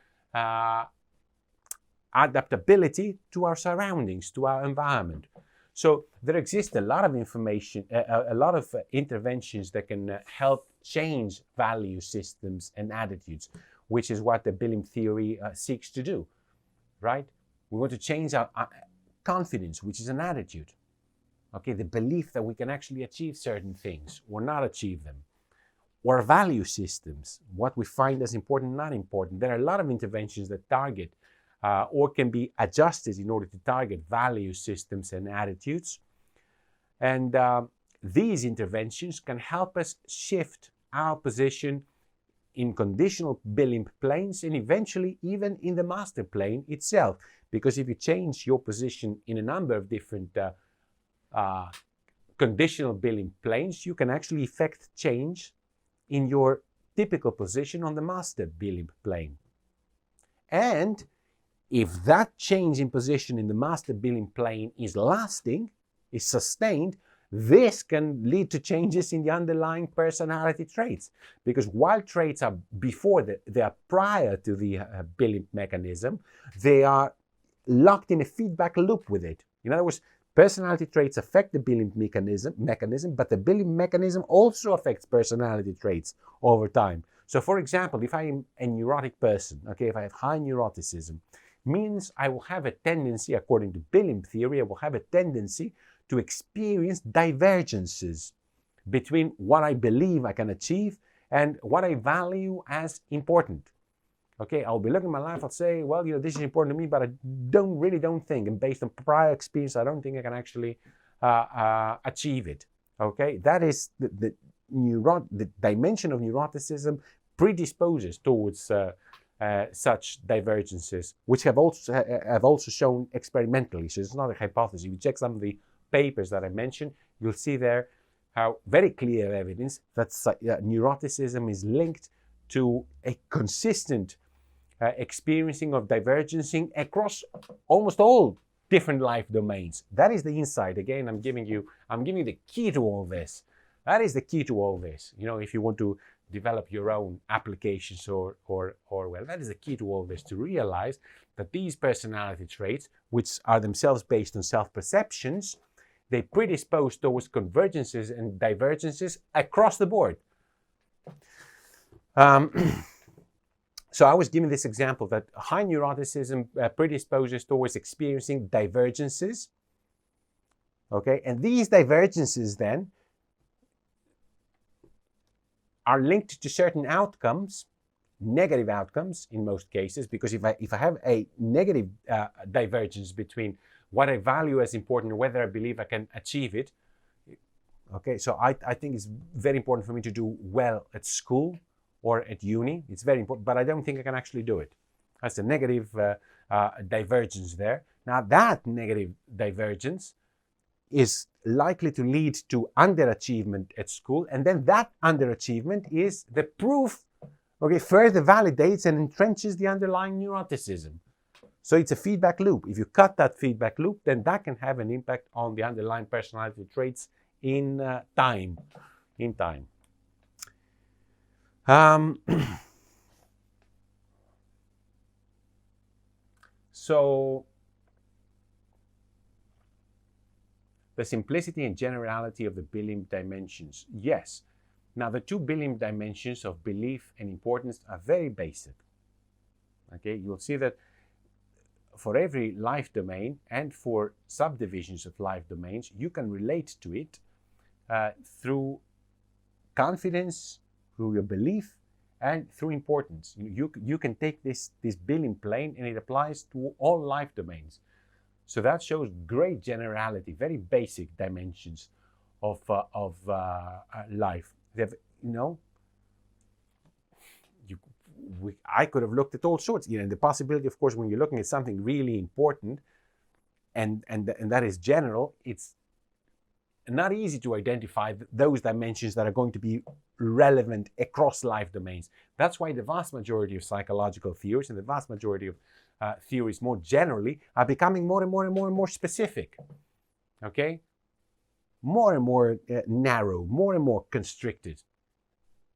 adaptability to our surroundings, to our environment. So there exists a lot of information, a lot of interventions that can help change value systems and attitudes, which is what the Belimp theory seeks to do, right? We want to change our confidence, which is an attitude, okay? The belief that we can actually achieve certain things or not achieve them. Or value systems, what we find as important, not important. There are a lot of interventions that target or can be adjusted in order to target value systems and attitudes. And these interventions can help us shift our position in conditional Belimp planes and eventually even in the master plane itself. Because if you change your position in a number of different conditional Belimp planes, you can actually effect change in your typical position on the master Belimp plane. And if that change in position in the master Belimp plane is lasting, is sustained, this can lead to changes in the underlying personality traits. Because while traits are they are prior to the Belimp mechanism, they are locked in a feedback loop with it. In other words, personality traits affect the Belimp mechanism, but the Belimp mechanism also affects personality traits over time. So for example, if I am a neurotic person, okay, if I have high neuroticism, means I will have a tendency, according to Belimp theory, I will have a tendency to experience divergences between what I believe I can achieve and what I value as important. Okay, I'll be looking at my life, I'll say, well, this is important to me, but I don't think, and based on prior experience, I don't think I can actually achieve it. Okay, that is the dimension of neuroticism predisposes towards such divergences, which have also shown experimentally. So it's not a hypothesis. If you check some of the papers that I mentioned, you'll see there how very clear evidence that neuroticism is linked to a consistent experiencing of divergencing across almost all different life domains. That is the insight. Again, I'm giving you the key to all this. That is the key to all this. If you want to develop your own applications or well, that is the key to all this, to realize that these personality traits, which are themselves based on self-perceptions, they predispose towards convergences and divergences across the board. So I was giving this example that high neuroticism predisposes towards experiencing divergences. Okay, and these divergences then are linked to certain outcomes, negative outcomes in most cases, because if I have a negative divergence between what I value as important and whether I believe I can achieve it, Okay, so I think it's very important for me to do well at school or at uni. It's very important, but I don't think I can actually do it. That's a negative divergence there. Now that negative divergence is likely to lead to underachievement at school, and then that underachievement is the proof, okay, further validates and entrenches the underlying neuroticism. So it's a feedback loop. If you cut that feedback loop, then that can have an impact on the underlying personality traits in time. So the simplicity and generality of the Belimp dimensions. Yes. Now the two Belimp dimensions of belief and importance are very basic. Okay, you'll see that for every life domain and for subdivisions of life domains, you can relate to it through confidence, through your belief, and through importance. You can take this Belimp plane and it applies to all life domains. So that shows great generality, very basic dimensions of life. I could have looked at all sorts. The possibility, of course, when you're looking at something really important, and that is general, it's not easy to identify those dimensions that are going to be relevant across life domains. That's why the vast majority of psychological theories and the vast majority of theories more generally are becoming more and more specific. Okay? More and more narrow, more and more constricted.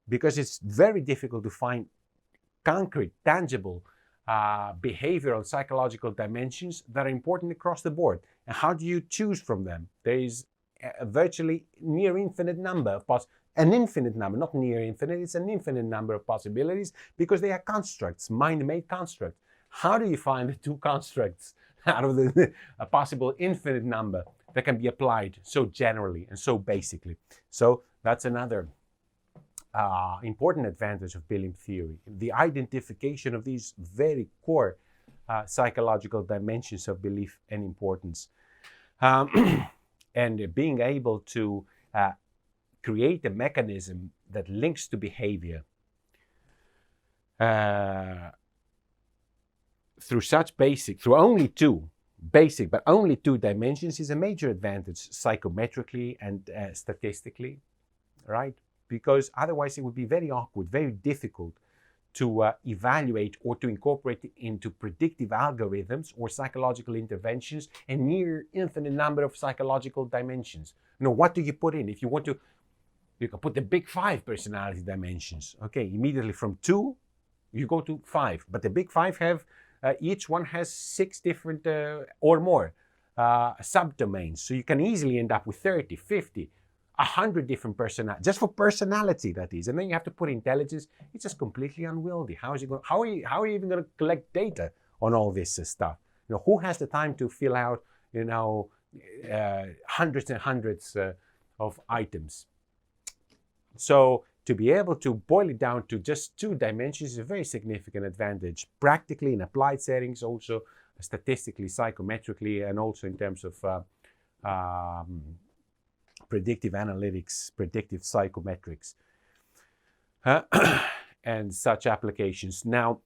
Because it's very difficult to find concrete, tangible behavioral and psychological dimensions that are important across the board. And how do you choose from them? There is a virtually near infinite number of an infinite number, not near infinite, it's an infinite number of possibilities because they are constructs, mind-made constructs. How do you find the two constructs out of a possible infinite number that can be applied so generally and so basically? So that's another important advantage of Belimp theory, the identification of these very core psychological dimensions of belief and importance. And being able to create a mechanism that links to behavior through only two dimensions is a major advantage psychometrically and statistically, right? Because otherwise it would be very awkward, very difficult to evaluate or to incorporate into predictive algorithms or psychological interventions a near infinite number of psychological dimensions. What do you put in? If you want to, you can put the big 5 personality dimensions. Okay, immediately from 2, you go to 5. But the big 5 have, each one has 6 different or more subdomains. So you can easily end up with 30, 50, 100 different personalities, just for personality, that is. And then you have to put intelligence. It's just completely unwieldy. How are you even going to collect data on all this stuff? Who has the time to fill out, hundreds and hundreds of items? So to be able to boil it down to just 2 dimensions is a very significant advantage, practically in applied settings, also statistically, psychometrically, and also in terms of predictive analytics, predictive psychometrics, and such applications. Now,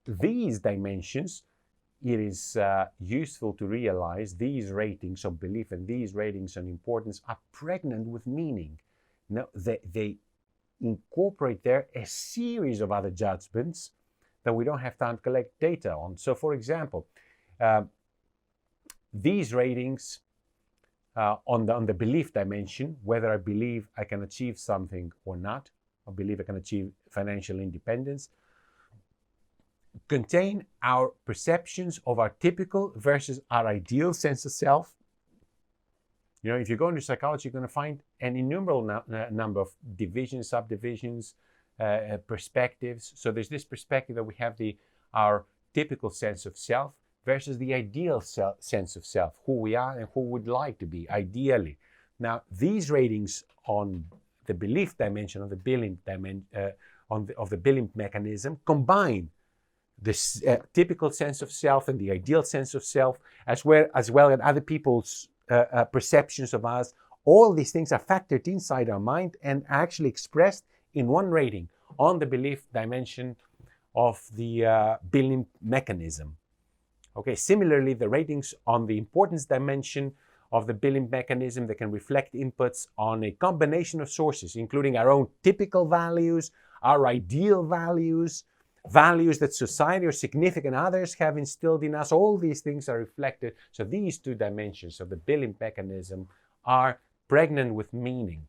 these dimensions, it is useful to realize these ratings of belief and these ratings on importance are pregnant with meaning. Now, they incorporate there a series of other judgments that we don't have time to collect data on. So, for example, these ratings on the belief dimension, whether I believe I can achieve something or not, I believe I can achieve financial independence, contain our perceptions of our typical versus our ideal sense of self. If you go into psychology, you're going to find an innumerable number of divisions, subdivisions, perspectives. So there's this perspective that we have our typical sense of self versus the ideal sense of self, who we are and who we would like to be, ideally. Now, these ratings on the belief dimension of the Belimp of the Belimp mechanism combine this typical sense of self and the ideal sense of self, as well as other people's perceptions of us. All these things are factored inside our mind and actually expressed in one rating on the belief dimension of the Belimp mechanism. Okay, similarly, the ratings on the importance dimension of the Belimp mechanism, they can reflect inputs on a combination of sources, including our own typical values, our ideal values, values that society or significant others have instilled in us. All these things are reflected. So these two dimensions of the Belimp mechanism are pregnant with meaning.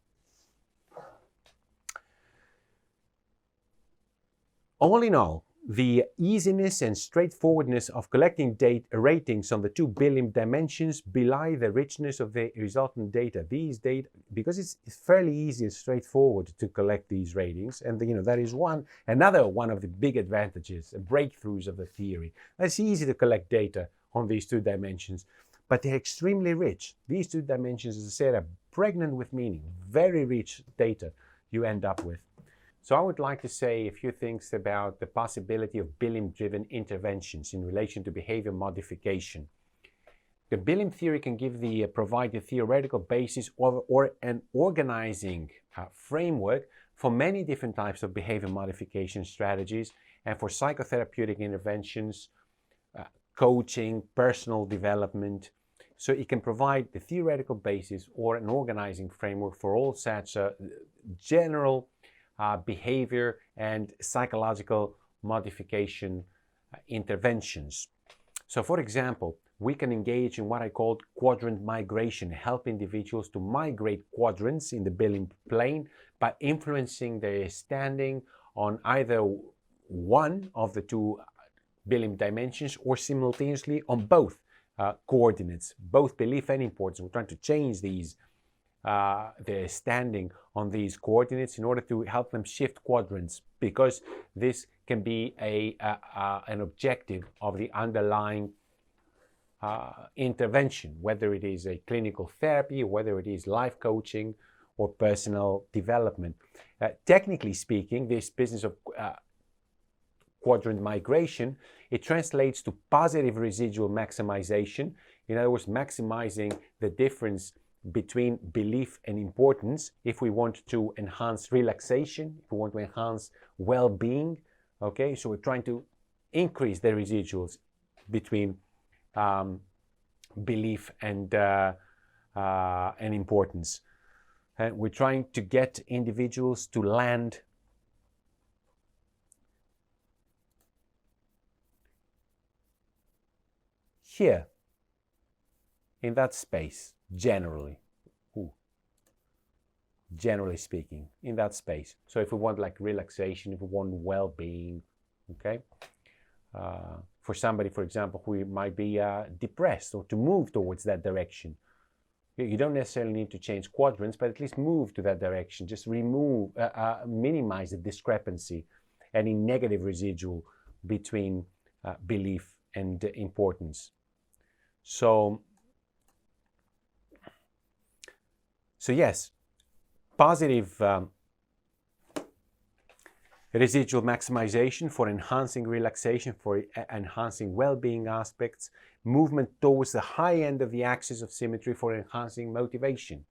All in all, the easiness and straightforwardness of collecting ratings on the two Belimp dimensions belie the richness of the resultant data. These data, because it's fairly easy and straightforward to collect these ratings, and that is another one of the big advantages and breakthroughs of the theory. It's easy to collect data on these two dimensions, but they're extremely rich. These two dimensions, as I said, are pregnant with meaning. Very rich data you end up with. So I would like to say a few things about the possibility of Belimp-driven interventions in relation to behavior modification. The Belimp theory can provide a theoretical basis or an organizing framework for many different types of behavior modification strategies and for psychotherapeutic interventions, coaching, personal development. So it can provide the theoretical basis or an organizing framework for all such general behavior and psychological modification interventions. So for example, we can engage in what I call quadrant migration, help individuals to migrate quadrants in the Belimp plane by influencing their standing on either one of the two Belimp dimensions or simultaneously on both coordinates, both belief and importance. We're trying to change their standing on these coordinates in order to help them shift quadrants, because this can be an objective of the underlying intervention, whether it is a clinical therapy, or whether it is life coaching or personal development. Technically speaking, this business of quadrant migration, it translates to positive residual maximization. In other words, maximizing the difference between belief and importance if we want to enhance relaxation, if we want to enhance well-being. Okay, so we're trying to increase the residuals between belief and importance. And we're trying to get individuals to land here, in that space, generally speaking, in that space. So if we want like relaxation, if we want well-being, okay, for somebody, for example, who might be depressed, or to move towards that direction, you don't necessarily need to change quadrants, but at least move to that direction. Just minimize the discrepancy, any negative residual between belief and importance. So yes, positive residual maximization for enhancing relaxation, for enhancing well-being aspects, movement towards the high end of the axis of symmetry for enhancing motivation.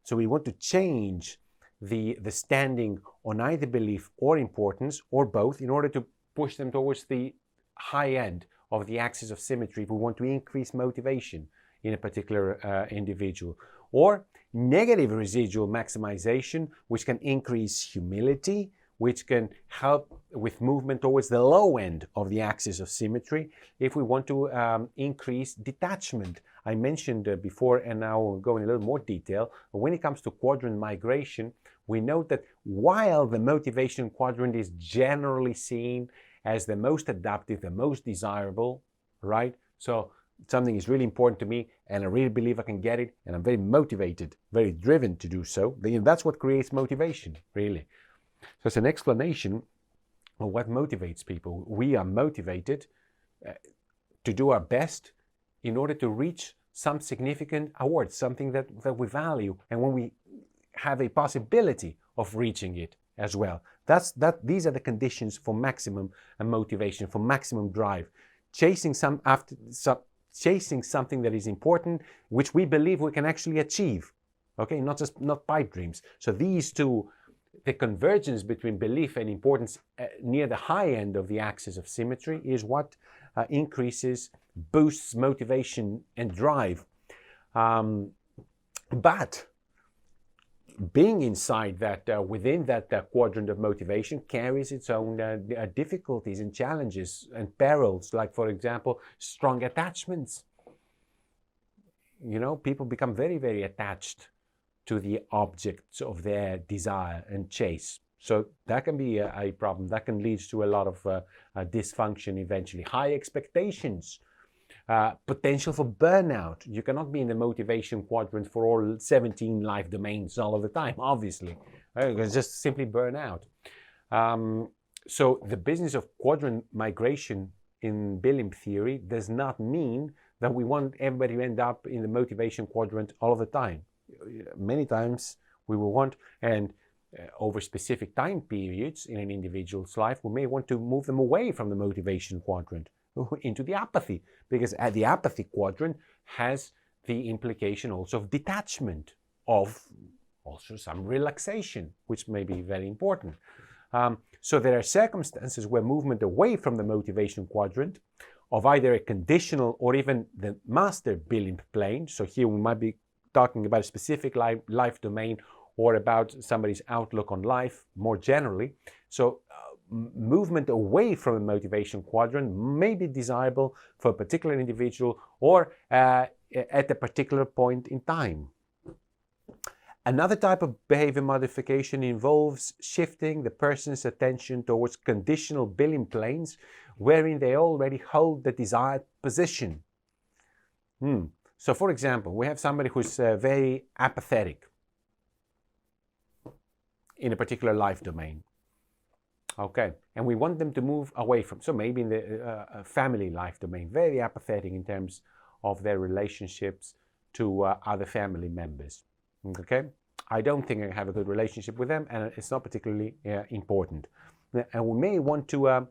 So we want to change the standing on either belief or importance, or both, in order to push them towards the high end of the axis of symmetry if we want to increase motivation in a particular individual. Or negative residual maximization, which can increase humility, which can help with movement towards the low end of the axis of symmetry if we want to increase detachment. I mentioned before, and now we'll go in a little more detail, but when it comes to quadrant migration, we note that while the motivation quadrant is generally seen as the most adaptive, the most desirable, right? So something is really important to me, and I really believe I can get it, and I'm very motivated, very driven to do so. That's what creates motivation, really. So it's an explanation of what motivates people. We are motivated to do our best in order to reach some significant award, something that we value, and when we have a possibility of reaching it as well. These are the conditions for maximum motivation, for maximum drive. Chasing chasing something that is important, which we believe we can actually achieve. Okay, not pipe dreams. So these two, the convergence between belief and importance near the high end of the axis of symmetry is what increases, boosts motivation and drive. But being inside that, within that quadrant of motivation carries its own difficulties and challenges and perils, like, for example, strong attachments. You know, people become very, very attached to the objects of their desire and chase. So that can be a problem. That can lead to a lot of dysfunction eventually. High expectations, potential for burnout. You cannot be in the motivation quadrant for all 17 life domains all of the time, obviously. You can just simply burn out. So the business of quadrant migration in Belimp theory does not mean that we want everybody to end up in the motivation quadrant all of the time. Many times we will want, and over specific time periods in an individual's life, we may want to move them away from the motivation quadrant into the apathy, because the apathy quadrant has the implication also of detachment, of also some relaxation, which may be very important. So there are circumstances where movement away from the motivation quadrant of either a conditional or even the master Belimp plane. So here we might be talking about a specific life domain or about somebody's outlook on life more generally. So movement away from the motivation quadrant may be desirable for a particular individual or at a particular point in time. Another type of behavior modification involves shifting the person's attention towards conditional Belimp planes wherein they already hold the desired position. So for example, we have somebody who's very apathetic in a particular life domain. Okay, and we want them to move away from, so maybe in the family life domain, very apathetic in terms of their relationships to other family members. Okay, I don't think I have a good relationship with them, and it's not particularly important. And we may want to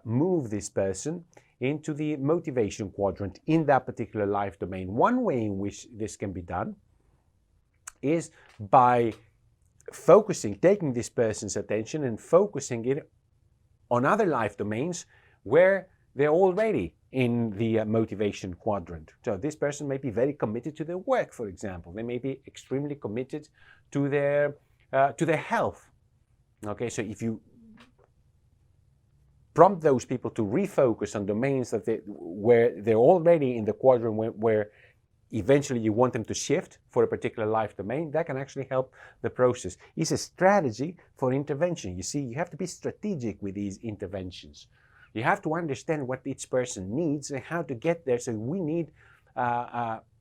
move this person into the motivation quadrant in that particular life domain. One way in which this can be done is by taking this person's attention and focusing it on other life domains where they're already in the motivation quadrant. So this person may be very committed to their work, for example. They may be extremely committed to their health. Okay, so if you prompt those people to refocus on domains where they're already in the quadrant where eventually you want them to shift for a particular life domain, that can actually help the process. It's a strategy for intervention. You see, you have to be strategic with these interventions. You have to understand what each person needs and how to get there. So we need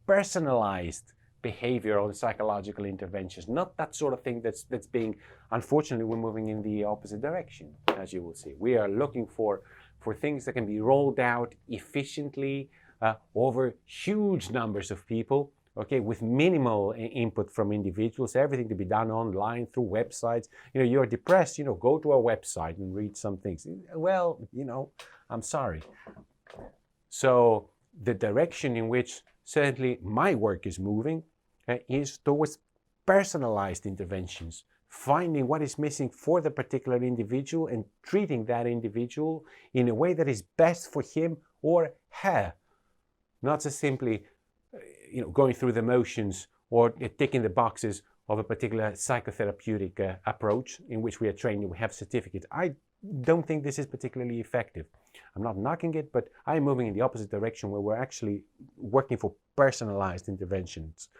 personalized behavioral and psychological interventions, not that sort of thing that's being, unfortunately, we're moving in the opposite direction, as you will see. We are looking for things that can be rolled out efficiently over huge numbers of people, okay, with minimal input from individuals, everything to be done online through websites. You know, you're depressed, you know, go to a website and read some things. Well, you know, I'm sorry. So the direction in which certainly my work is moving is towards personalized interventions, finding what is missing for the particular individual and treating that individual in a way that is best for him or her. Not just simply, you know, going through the motions or ticking the boxes of a particular psychotherapeutic approach in which we are trained, we have certificates. I don't think this is particularly effective. I'm not knocking it, but I'm moving in the opposite direction where we're actually working for personalized interventions,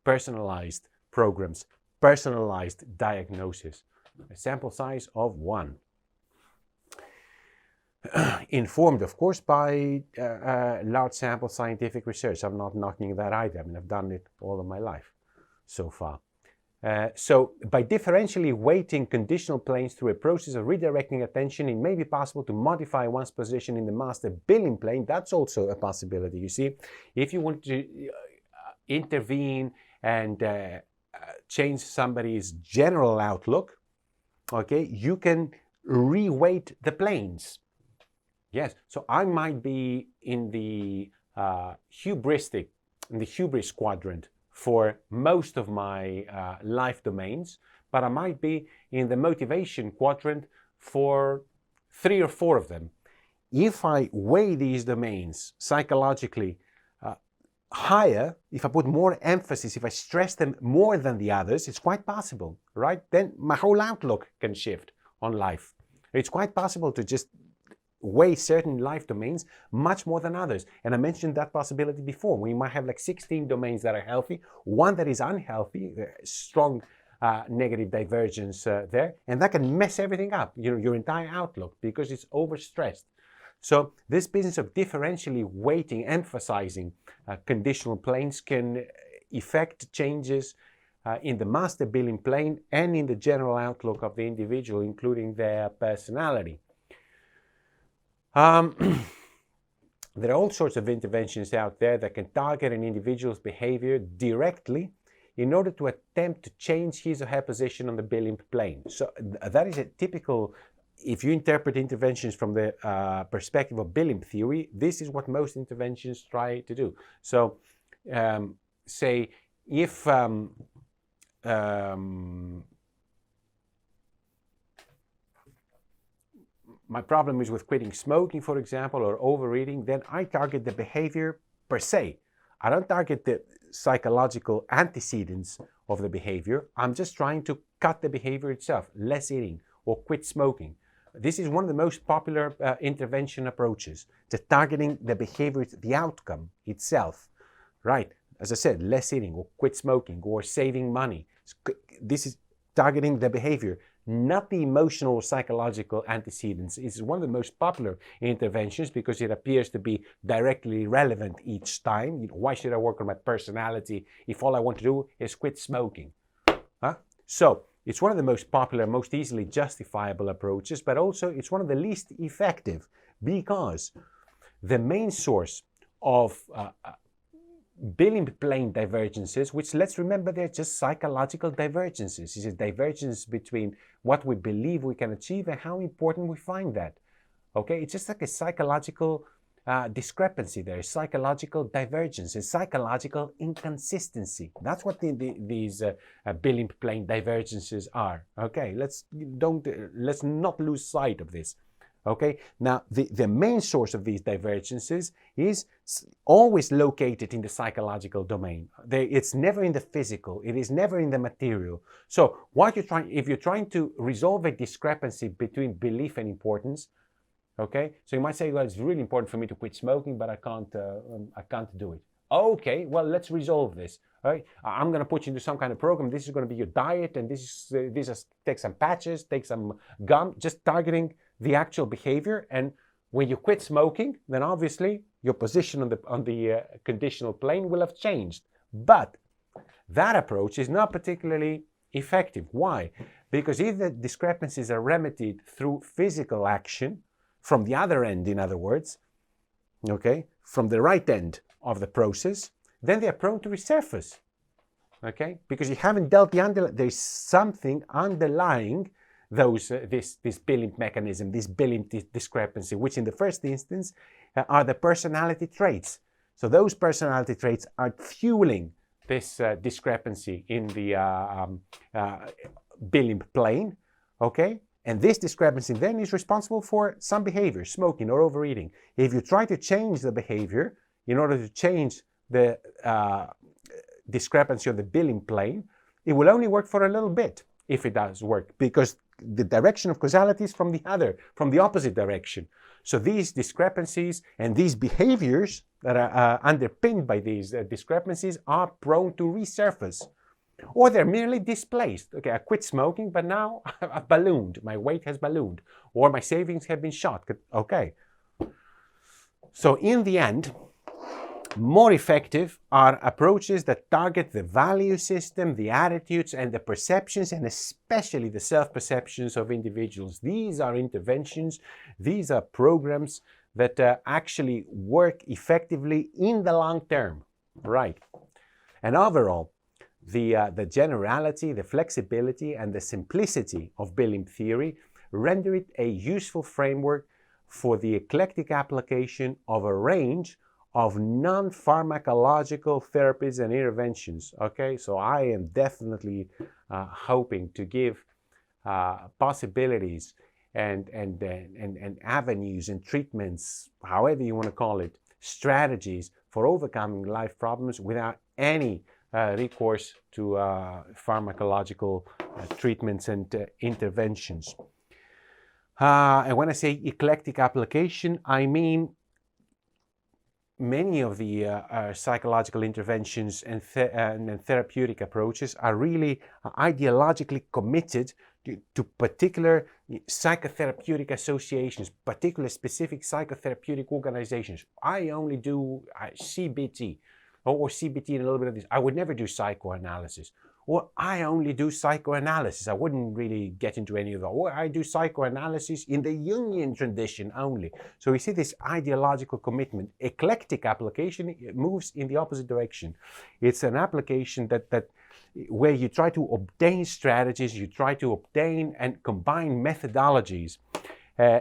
personalized programs, personalized diagnosis. A sample size of 1. Informed, of course, by large sample scientific research. I'm not knocking that either. I mean, I've done it all of my life so far. So by differentially weighting conditional planes through a process of redirecting attention, it may be possible to modify one's position in the master Belimp plane. That's also a possibility. You see, if you want to intervene and change somebody's general outlook, okay, you can reweight the planes. Yes, so I might be in the hubristic, in the Hubris Quadrant for most of my life domains, but I might be in the Motivation Quadrant for 3 or 4 of them. If I weigh these domains psychologically higher, if I put more emphasis, if I stress them more than the others, it's quite possible, right? Then my whole outlook can shift on life. It's quite possible to just weigh certain life domains much more than others. And I mentioned that possibility before. We might have like 16 domains that are healthy, one that is unhealthy, strong negative divergence there, and that can mess everything up, your entire outlook, because it's overstressed. So this business of differentially weighting, emphasizing conditional planes can effect changes in the master Belimp plane and in the general outlook of the individual, including their personality. There are all sorts of interventions out there that can target an individual's behavior directly in order to attempt to change his or her position on the Belimp plane. So that is a typical, if you interpret interventions from the perspective of Belimp theory, this is what most interventions try to do. So say if my problem is with quitting smoking, for example, or overeating, then I target the behavior per se. I don't target the psychological antecedents of the behavior. I'm just trying to cut the behavior itself, less eating or quit smoking. This is one of the most popular intervention approaches, just targeting the behavior, the outcome itself, right? As I said, less eating or quit smoking or saving money. This is targeting the behavior, not the emotional or psychological antecedents. It's one of the most popular interventions because it appears to be directly relevant each time. Why should I work on my personality if all I want to do is quit smoking? So it's one of the most popular, most easily justifiable approaches, but also it's one of the least effective because the main source of Belimp plane divergences, which, let's remember, they're just psychological divergences. It's a divergence between what we believe we can achieve and how important we find that. Okay, it's just like a psychological discrepancy there, psychological divergence, a psychological inconsistency. That's what these Belimp plane divergences are. Okay, let's not lose sight of this. Okay, now the main source of these divergences is always located in the psychological domain. It's never in the physical, it is never in the material. So if you're trying to resolve a discrepancy between belief and importance, okay, so you might say, well, it's really important for me to quit smoking, but I can't do it. Okay, well, let's resolve this. All right, I'm going to put you into some kind of program. This is going to be your diet, and take some patches, take some gum, just targeting the actual behavior. And when you quit smoking, then obviously your position on the conditional plane will have changed. But that approach is not particularly effective. Why? Because if the discrepancies are remedied through physical action, from the other end, in other words, okay, from the right end of the process, then they are prone to resurface, okay, because you haven't dealt there's something underlying this Belimp mechanism, this Belimp discrepancy, which in the first instance are the personality traits. So those personality traits are fueling this discrepancy in the Belimp plane, okay? And this discrepancy then is responsible for some behavior, smoking or overeating. If you try to change the behavior in order to change the discrepancy of the Belimp plane, it will only work for a little bit, if it does work, because the direction of causality is from the opposite direction. So these discrepancies and these behaviors that are underpinned by these discrepancies are prone to resurface. Or they're merely displaced. Okay, I quit smoking, but now I've ballooned. My weight has ballooned. Or my savings have been shot. Okay. So in the end, more effective are approaches that target the value system, the attitudes, and the perceptions, and especially the self-perceptions of individuals. These are interventions, these are programs that actually work effectively in the long term. Right. And overall, the generality, the flexibility, and the simplicity of Belimp theory render it a useful framework for the eclectic application of a range of non-pharmacological therapies and interventions. Okay, so I am definitely hoping to give possibilities and avenues and treatments, however you want to call it, strategies for overcoming life problems without any recourse to pharmacological treatments and interventions. And when I say eclectic application, I mean many of the psychological interventions and therapeutic approaches are really ideologically committed to particular psychotherapeutic associations, particular specific psychotherapeutic organizations. I only do CBT or CBT and a little bit of this. I would never do psychoanalysis. Or I only do psychoanalysis. I wouldn't really get into any of that. Or I do psychoanalysis in the Jungian tradition only. So we see this ideological commitment. Eclectic application, it moves in the opposite direction. It's an application where you try to obtain strategies, you try to obtain and combine methodologies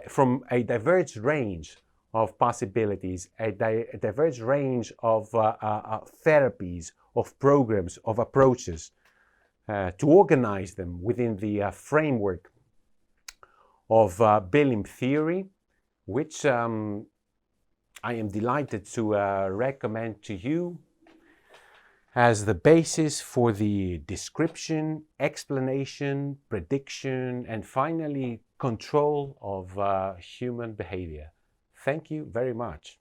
from a diverse range of possibilities, a diverse range of therapies, of programs, of approaches, to organize them within the framework of Belimp theory, which I am delighted to recommend to you as the basis for the description, explanation, prediction, and finally control of human behavior. Thank you very much.